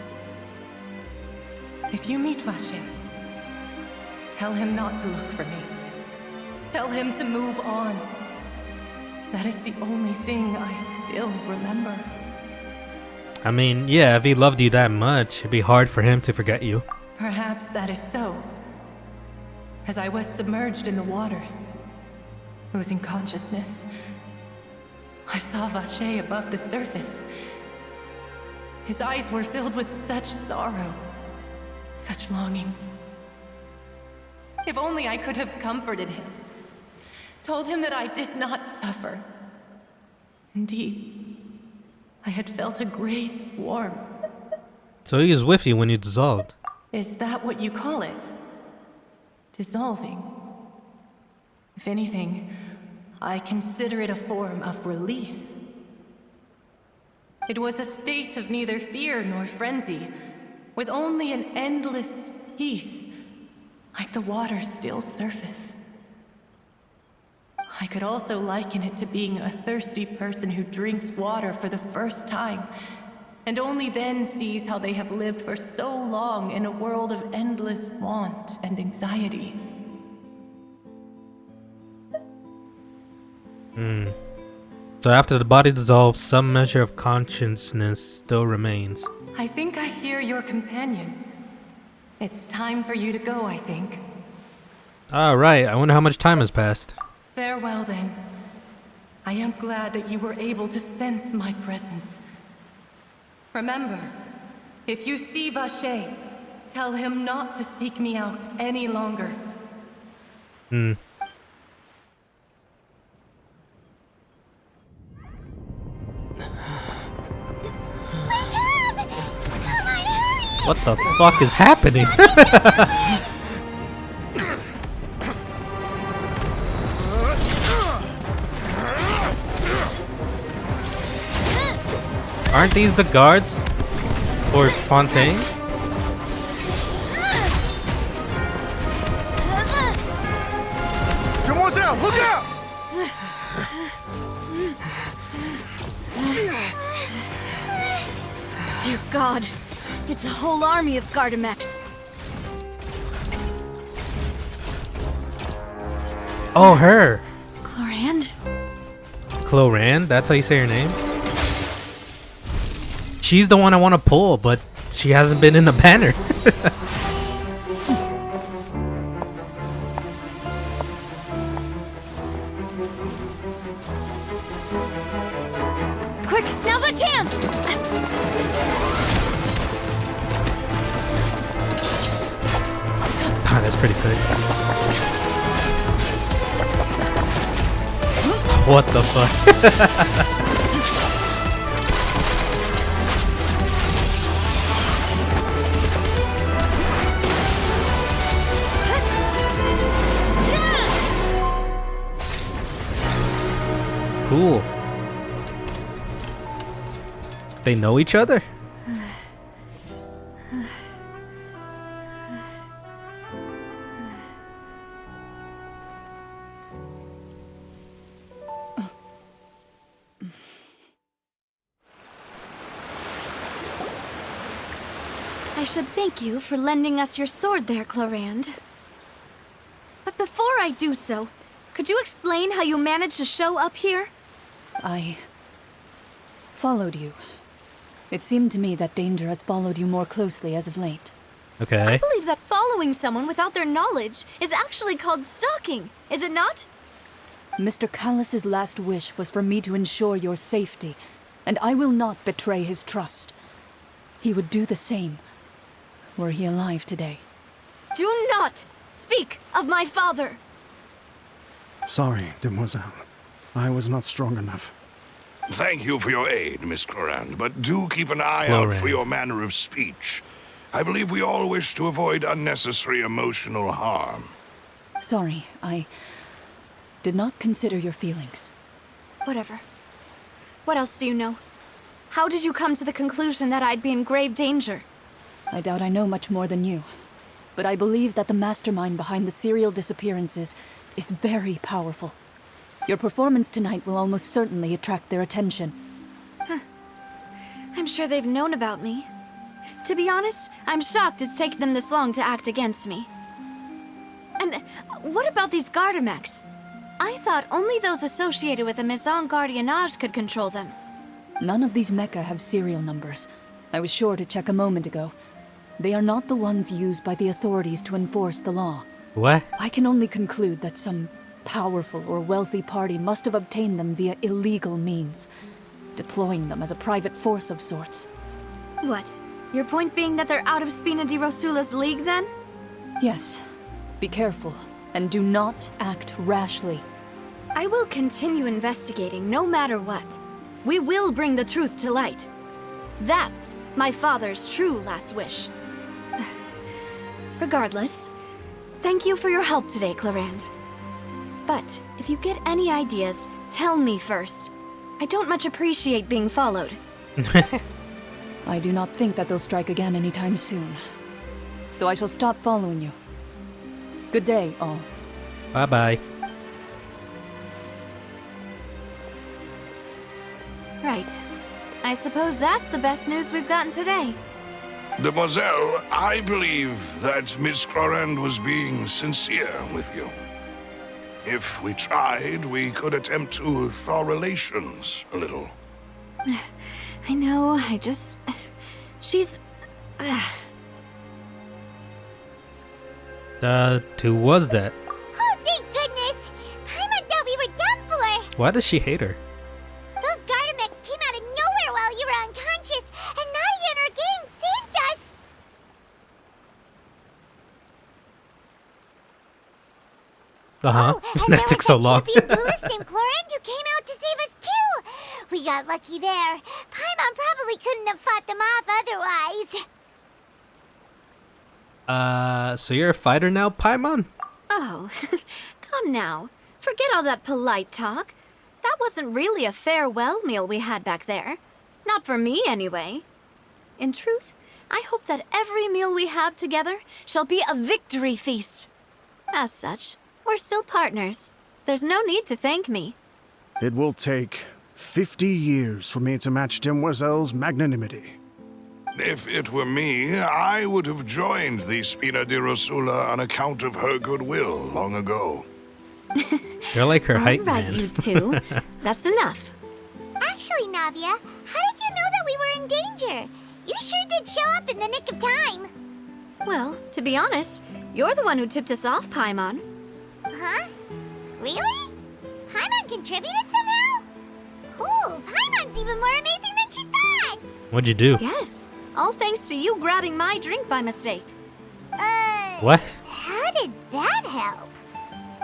If you meet Vache, tell him not to look for me. Tell him to move on. That is the only thing I still remember. I mean, yeah, if he loved you that much, it'd be hard for him to forget you. Perhaps that is so. As I was submerged in the waters, losing consciousness, I saw Vache above the surface. His eyes were filled with such sorrow, such longing. If only I could have comforted him, told him that I did not suffer. Indeed, I had felt a great warmth. So he was with you when you dissolved. Is that what you call it? Dissolving? If anything, I consider it a form of release. It was a state of neither fear nor frenzy, with only an endless peace, like the water's still surface. I could also liken it to being a thirsty person who drinks water for the first time, and only then sees how they have lived for so long in a world of endless want and anxiety. So after the body dissolves, some measure of consciousness still remains. I think I hear your companion. It's time for you to go, I think. Alright, I wonder how much time has passed. Farewell, then. I am glad that you were able to sense my presence. Remember, if you see Vacher, tell him not to seek me out any longer. What the fuck is happening? Aren't these the guards? Or Fontaine? Demoiselle, look out! Dear God, it's a whole army of Gardamex. Oh, her! Clorand? Clorand? That's how you say her name? She's the one I want to pull, but she hasn't been in the banner. Quick, now's our chance! Ah, that's pretty sick. What the fuck? Cool. They know each other? I should thank you for lending us your sword there, Clorand. But before I do so, could you explain how you managed to show up here? I followed you. It seemed to me that danger has followed you more closely as of late. Okay. I believe that following someone without their knowledge is actually called stalking, is it not? Mr. Callus's last wish was for me to ensure your safety, and I will not betray his trust. He would do the same, were he alive today. Do not speak of my father! Sorry, demoiselle. I was not strong enough. Thank you for your aid, Miss Clorand, but do keep an eye out for your manner of speech. I believe we all wish to avoid unnecessary emotional harm. Sorry, I did not consider your feelings. Whatever. What else do you know? How did you come to the conclusion that I'd be in grave danger? I doubt I know much more than you, but I believe that the mastermind behind the serial disappearances is very powerful. Your performance tonight will almost certainly attract their attention. Huh. I'm sure they've known about me. To be honest, I'm shocked it's taken them this long to act against me. And what about these Gardamex? I thought only those associated with the Maison Gardiennage could control them. None of these mecha have serial numbers. I was sure to check a moment ago. They are not the ones used by the authorities to enforce the law. What? I can only conclude that some powerful or wealthy party must have obtained them via illegal means, deploying them as a private force of sorts. What? Your point being that they're out of Spina di Rosula's league, then? Yes. Be careful, and do not act rashly. I will continue investigating no matter what. We will bring the truth to light. That's my father's true last wish. Regardless, thank you for your help today, Clarand. But if you get any ideas, tell me first. I don't much appreciate being followed. I do not think that they'll strike again anytime soon. So I shall stop following you. Good day, all. Bye-bye. Right. I suppose that's the best news we've gotten today. Demoiselle, I believe that Miss Clarand was being sincere with you. If we tried, we could attempt to thaw relations a little. I know, she's... Who was that? Oh, thank goodness! Paimon thought we were done for! Why does she hate her? Those Gardamex came out of nowhere while you were unconscious, and Nadia and her gang saved us! Uh-huh. Oh, and that took so long. champion duelist named Clarand who came out to save us too! We got lucky there. Paimon probably couldn't have fought them off otherwise. So you're a fighter now, Paimon? Oh, come now. Forget all that polite talk. That wasn't really a farewell meal we had back there. Not for me, anyway. In truth, I hope that every meal we have together shall be a victory feast. As such, we're still partners. There's no need to thank me. It will take 50 years for me to match Demoiselle's magnanimity. If it were me, I would have joined the Spina di Rosula on account of her goodwill long ago. You're like her height, All right, man. you two. That's enough. Actually, Navia, how did you know that we were in danger? You sure did show up in the nick of time. Well, to be honest, you're the one who tipped us off, Paimon. Huh? Really? Paimon contributed somehow? Cool, Paimon's even more amazing than she thought! What'd you do? Yes, all thanks to you grabbing my drink by mistake. What? How did that help?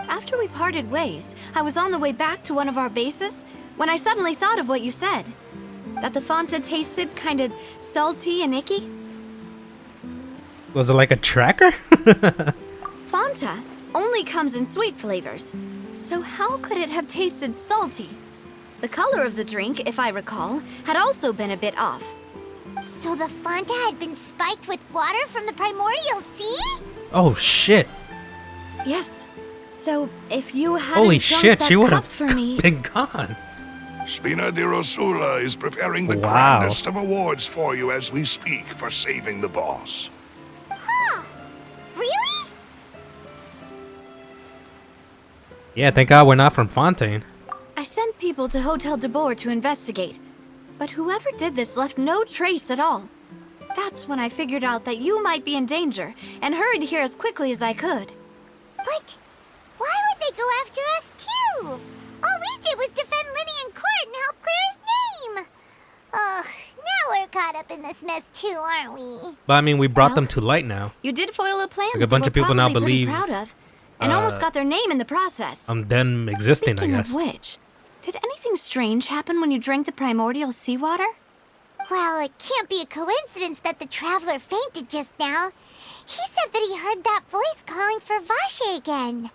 After we parted ways, I was on the way back to one of our bases when I suddenly thought of what you said. That the Fanta tasted kind of salty and icky. Was it like a tracker? Fanta only comes in sweet flavors, so how could it have tasted salty? The color of the drink, if I recall, had also been a bit off. So the Fanta had been spiked with water from the primordial sea? Oh shit. Yes. So if you hadn't Holy drunk shit, that she would cup have for me, been gone. Spina di Rosula is preparing the Wow. grandest of awards for you as we speak for saving the boss. Huh. Really? Yeah, thank God we're not from Fontaine. I sent people to Hotel de Boer to investigate, but whoever did this left no trace at all. That's when I figured out that you might be in danger and hurried here as quickly as I could. But why would they go after us too? All we did was defend Lyney in court and help clear his name. Ugh, now we're caught up in this mess too, aren't we? But I mean, we brought Well, them to light now. You did foil a plan Like a that bunch they of were people now probably pretty believe, proud of, and almost got their name in the process. Them existing, Speaking I guess. of which, did anything strange happen when you drank the primordial seawater? Well, it can't be a coincidence that the traveler fainted just now. He said that he heard that voice calling for Vache again.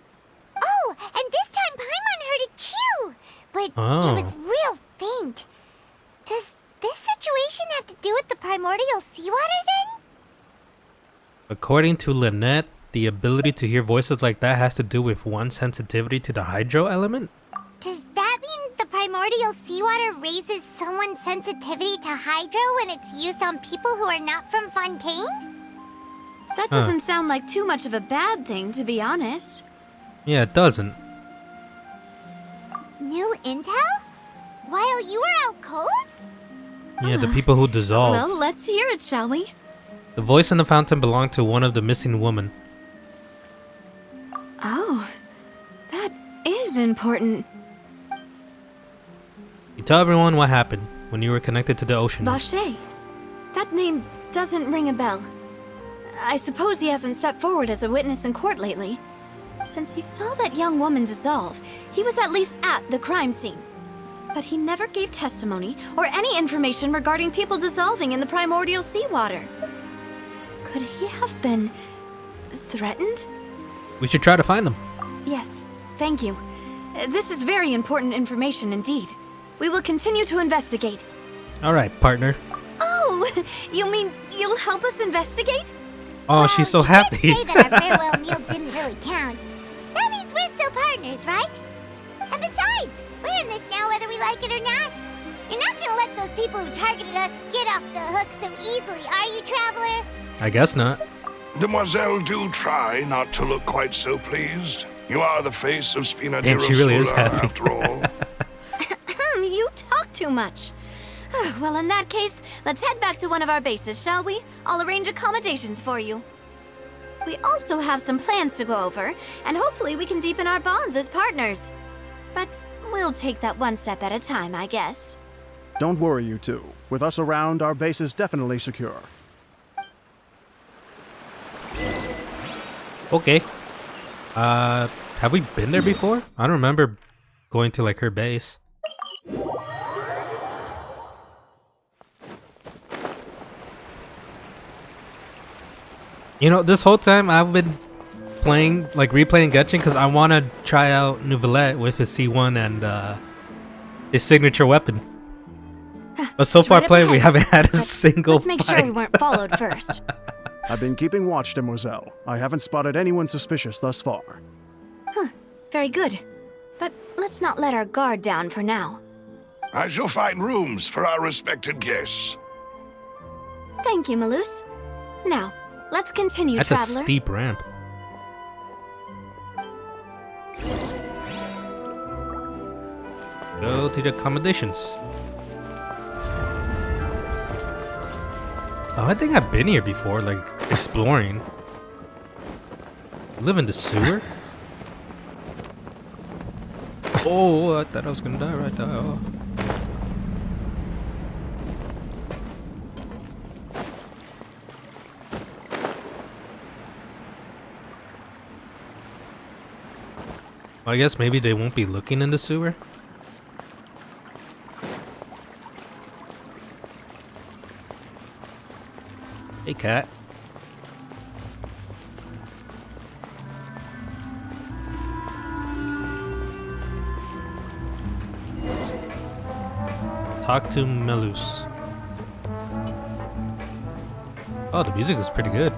Oh, and this time Paimon heard it too, but it was real faint. Does this situation have to do with the primordial seawater then? According to Lynette, the ability to hear voices like that has to do with one's sensitivity to the hydro element? Does that mean the primordial seawater raises someone's sensitivity to hydro when it's used on people who are not from Fontaine? That doesn't sound like too much of a bad thing, to be honest. Yeah, it doesn't. New intel? While you were out cold? Yeah, the people who dissolve. Well, let's hear it, shall we? The voice in the fountain belonged to one of the missing women. Oh, that is important. You tell everyone what happened when you were connected to the ocean. Vache. That name doesn't ring a bell. I suppose he hasn't stepped forward as a witness in court lately. Since he saw that young woman dissolve, he was at least at the crime scene. But he never gave testimony or any information regarding people dissolving in the primordial seawater. Could he have been threatened? We should try to find them. Yes, thank you. This is very important information indeed. We will continue to investigate. All right, partner. Oh, you mean you'll help us investigate? Oh, she's so happy. Say that our farewell meal didn't really count. That means we're still partners, right? And besides, we're in this now whether we like it or not. You're not gonna let those people who targeted us get off the hook so easily, are you, Traveler? I guess not. Demoiselle, do try not to look quite so pleased. You are the face of Spina Damn, she really is Dirosula, happy. after all. You talk too much. Well, in that case, let's head back to one of our bases, shall we? I'll arrange accommodations for you. We also have some plans to go over, and hopefully we can deepen our bonds as partners. But we'll take that one step at a time, I guess. Don't worry, you two. With us around, our base is definitely secure. Okay. Have we been there before? I don't remember going to like her base. You know, this whole time I've been playing, like replaying Genshin because I want to try out Neuvillette with his C1 and his signature weapon. But so far playing, we haven't had a single Let's make fight. sure we weren't followed first. I've been keeping watch, Demoiselle. I haven't spotted anyone suspicious thus far. Very good. But let's not let our guard down for now. I shall find rooms for our respected guests. Thank you, Malus. Now, let's continue, That's Traveler. a steep ramp. Go to the accommodations. Oh, I think I've been here before, like exploring. Live in the sewer? Oh, I thought I was gonna die right there. Oh. I guess maybe they won't be looking in the sewer. Hey, cat. Talk to Malus. Oh, the music is pretty good.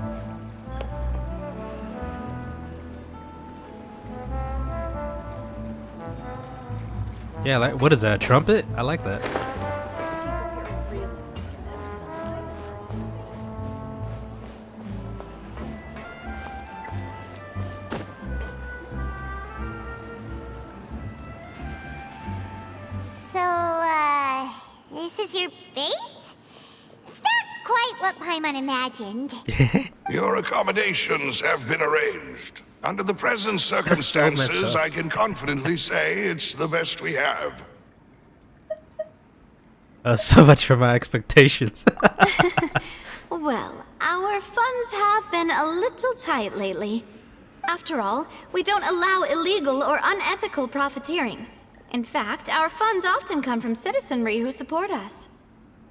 Yeah, like, what is that, a trumpet? I like that. So, this is your base? It's not quite what Paimon imagined. Your accommodations have been arranged. Under the present circumstances, I can confidently say it's the best we have. So much for my expectations. Well, our funds have been a little tight lately. After all, we don't allow illegal or unethical profiteering. In fact, our funds often come from citizenry who support us.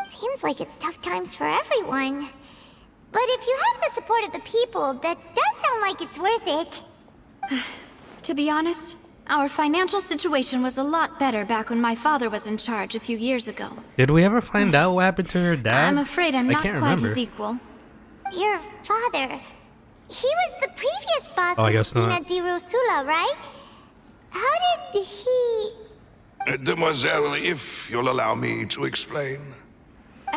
Seems like it's tough times for everyone. But if you have the support of the people, that does sound like it's worth it. To be honest, our financial situation was a lot better back when my father was in charge a few years ago. Did we ever find out what happened to her dad? I'm afraid I'm not quite his equal. Your father, he was the previous boss Oh, I of guess Spina not. Dirosula, right? How did he... Demoiselle, if you'll allow me to explain.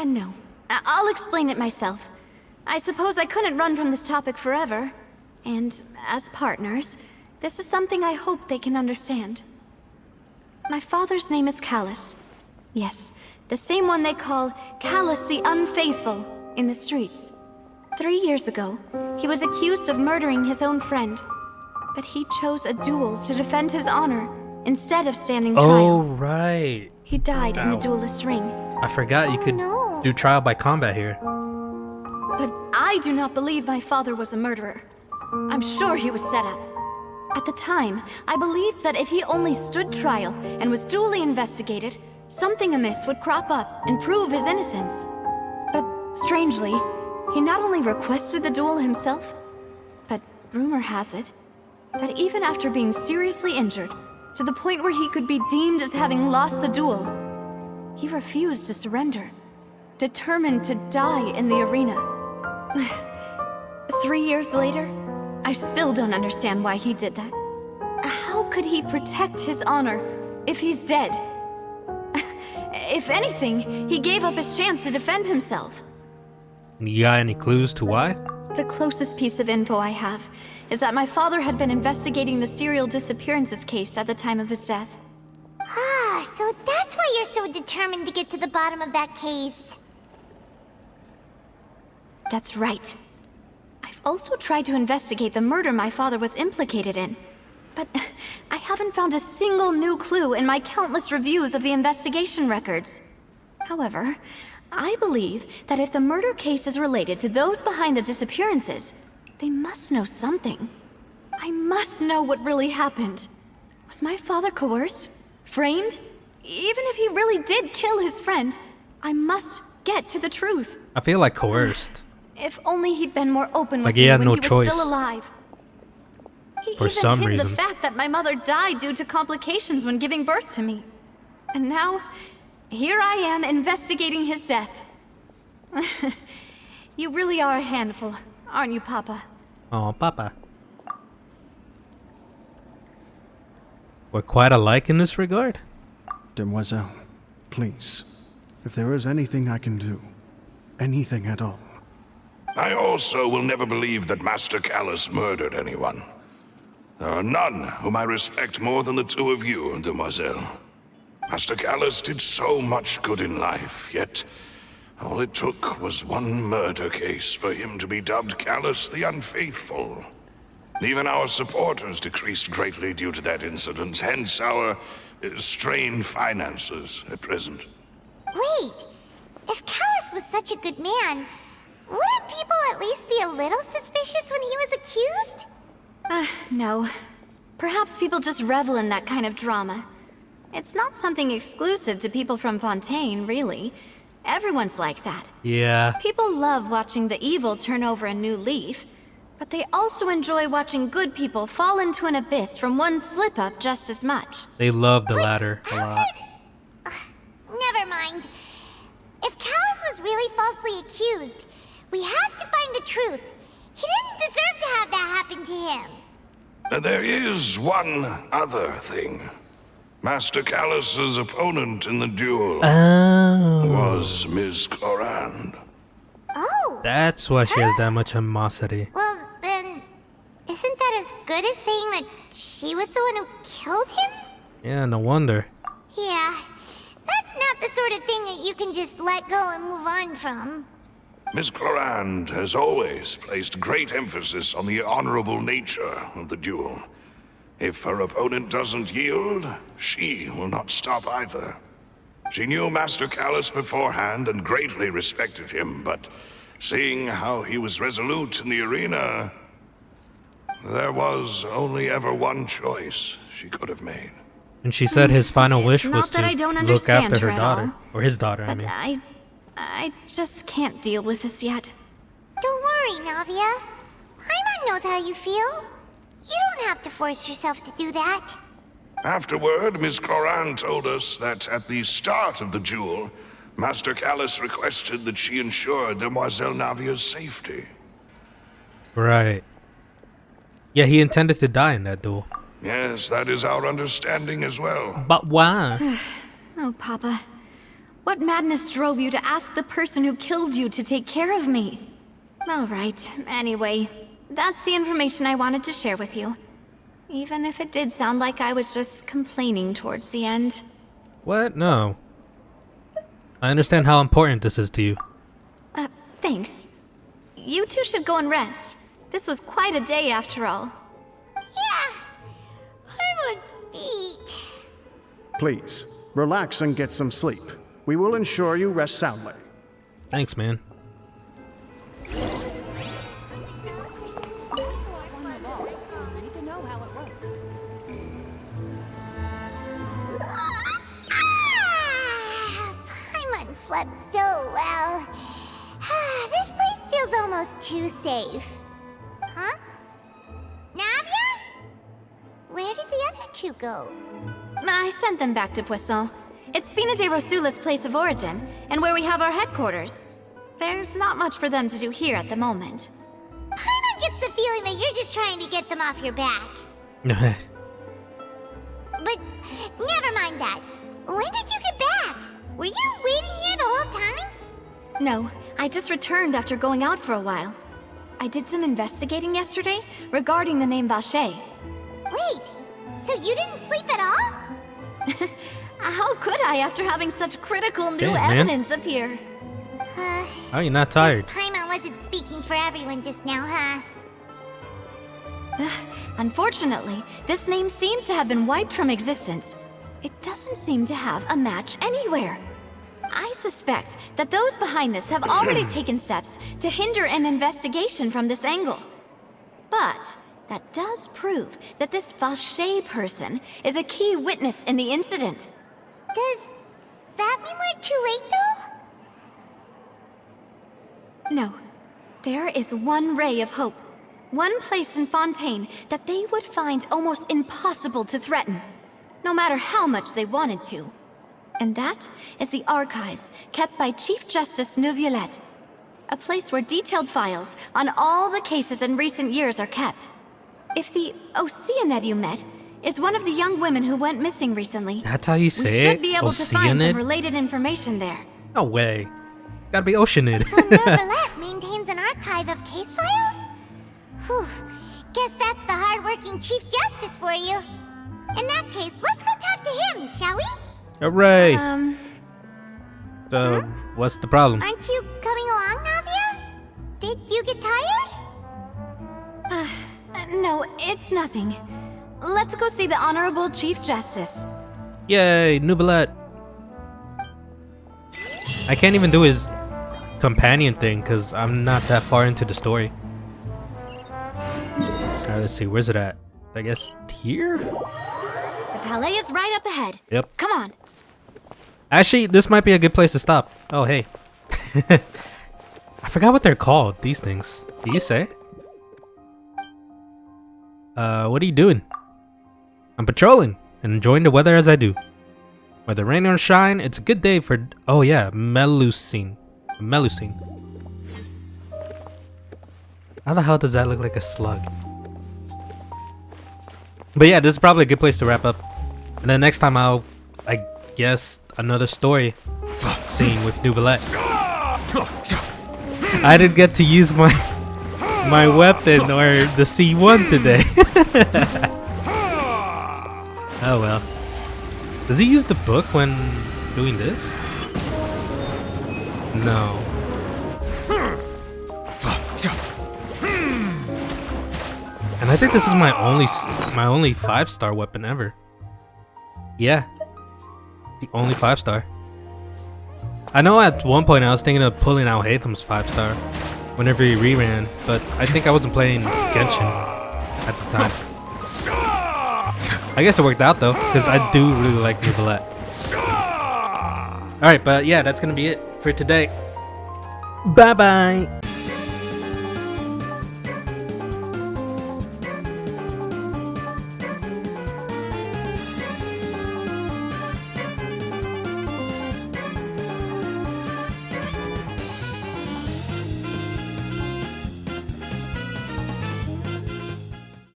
No, I'll explain it myself. I suppose I couldn't run from this topic forever. And as partners, this is something I hope they can understand. My father's name is Callus. Yes, the same one they call Callus the Unfaithful in the streets. 3 years ago, he was accused of murdering his own friend. But he chose a duel to defend his honor instead of standing trial. Oh, right. He died in the duelist's ring. I forgot you could do trial by combat here. But I do not believe my father was a murderer. I'm sure he was set up. At the time, I believed that if he only stood trial and was duly investigated, something amiss would crop up and prove his innocence. But strangely, he not only requested the duel himself, but rumor has it that even after being seriously injured, to the point where he could be deemed as having lost the duel, he refused to surrender, determined to die in the arena. 3 years later, I still don't understand why he did that. How could he protect his honor if he's dead? If anything, he gave up his chance to defend himself. You got any clues to why? The closest piece of info I have is that my father had been investigating the serial disappearances case at the time of his death. Ah, so that's why you're so determined to get to the bottom of that case. That's right. I've also tried to investigate the murder my father was implicated in, but I haven't found a single new clue in my countless reviews of the investigation records. However, I believe that if the murder case is related to those behind the disappearances, they must know something. I must know what really happened. Was my father coerced? Framed? Even if he really did kill his friend, I must get to the truth. I feel like coerced. If only he'd been more open with Like he me had when no he was choice. still alive. He For even some hid reason. the fact that my mother died due to complications when giving birth to me. And now, here I am investigating his death. You really are a handful, aren't you, Papa? Oh, Papa. We're quite alike in this regard. Demoiselle, please, if there is anything I can do, anything at all. I also will never believe that Master Callus murdered anyone. There are none whom I respect more than the two of you, Demoiselle. Master Callus did so much good in life, yet all it took was one murder case for him to be dubbed Callus the Unfaithful. Even our supporters decreased greatly due to that incident, hence our strained finances at present. Wait, if Callus was such a good man, wouldn't people at least be a little suspicious when he was accused? No. Perhaps people just revel in that kind of drama. It's not something exclusive to people from Fontaine, really. Everyone's like that. Yeah. People love watching the evil turn over a new leaf, but they also enjoy watching good people fall into an abyss from one slip-up just as much. They love the latter a lot. Never mind. If Callus was really falsely accused, we have to find the truth. He didn't deserve to have that happen to him. There is one other thing. Master Callus's opponent in the duel was Ms. Clorand. Oh! That's why she has that much animosity. Well, then, isn't that as good as saying that she was the one who killed him? Yeah, no wonder. Yeah, that's not the sort of thing that you can just let go and move on from. Ms. Clorand has always placed great emphasis on the honorable nature of the duel. If her opponent doesn't yield, she will not stop either. She knew Master Callus beforehand and greatly respected him, but seeing how he was resolute in the arena, there was only ever one choice she could have made. And she said his final wish Not was that I to don't look understand after her her at daughter. all. Or his daughter, But I mean. I just can't deal with this yet. Don't worry, Navia. Paimon knows how you feel. You don't have to force yourself to do that. Afterward, Ms. Clorand told us that at the start of the duel, Master Callus requested that she ensure Demoiselle Navia's safety. Right. Yeah, he intended to die in that duel. Yes, that is our understanding as well. But why? Oh, Papa. What madness drove you to ask the person who killed you to take care of me? All right, anyway, that's the information I wanted to share with you. Even if it did sound like I was just complaining towards the end. What? No. I understand how important this is to you. Thanks. You two should go and rest. This was quite a day after all. Yeah, Paimon's beat. Please, relax and get some sleep. We will ensure you rest soundly. Thanks, man. almost too safe. Huh? Navia? Where did the other two go? I sent them back to Poisson. It's Spina de Rosula's place of origin, and where we have our headquarters. There's not much for them to do here at the moment. Paimon gets the feeling that you're just trying to get them off your back. But never mind that. When did you get back? Were you waiting here the whole time? No, I just returned after going out for a while. I did some investigating yesterday regarding the name Vacher. Wait, so you didn't sleep at all? How could I after having such critical new Damn, evidence appear? Oh, you're not tired. Paimon wasn't speaking for everyone just now, huh? Unfortunately, this name seems to have been wiped from existence. It doesn't seem to have a match anywhere. I suspect that those behind this have already taken steps to hinder an investigation from this angle. But that does prove that this Vacher person is a key witness in the incident. Does that mean we're too late, though? No. There is one ray of hope. One place in Fontaine that they would find almost impossible to threaten, no matter how much they wanted to. And that is the archives kept by Chief Justice Neuvillette. A place where detailed files on all the cases in recent years are kept. If the Oceanid you met is one of the young women who went missing recently, that's how you say we it? should be able to find some Oceanid? related information there. No way. Gotta be Oceanid. So Neuvillette maintains an archive of case files? Whew. Guess that's the hard-working Chief Justice for you. In that case, let's go talk to him, shall we? Hooray! What's the problem? Aren't you coming along, Navia? Did you get tired? No, it's nothing. Let's go see the Honorable Chief Justice. Yay, Neuvillette. I can't even do his companion thing because I'm not that far into the story. Alright, let's see, where's it at? I guess here? The Palais is right up ahead. Yep. Come on. Actually, this might be a good place to stop. Oh, hey. I forgot what they're called, these things. Do you say? What are you doing? I'm patrolling and enjoying the weather as I do. Whether rain or shine, it's a good day for... Oh yeah, Melusine. Melusine. How the hell does that look like a slug? But yeah, this is probably a good place to wrap up. And then next time I guess, another story scene with Neuvillette. I didn't get to use my weapon or the C1 today. Oh well. Does he use the book when doing this? No. And I think this is my only 5-star weapon ever. Yeah. The only 5-star. I know at one point I was thinking of pulling out Hatham's 5-star whenever he reran, but I think I wasn't playing Genshin at the time. I guess it worked out though, because I do really like Neuvillette. Alright, but yeah, that's gonna be it for today. Bye bye!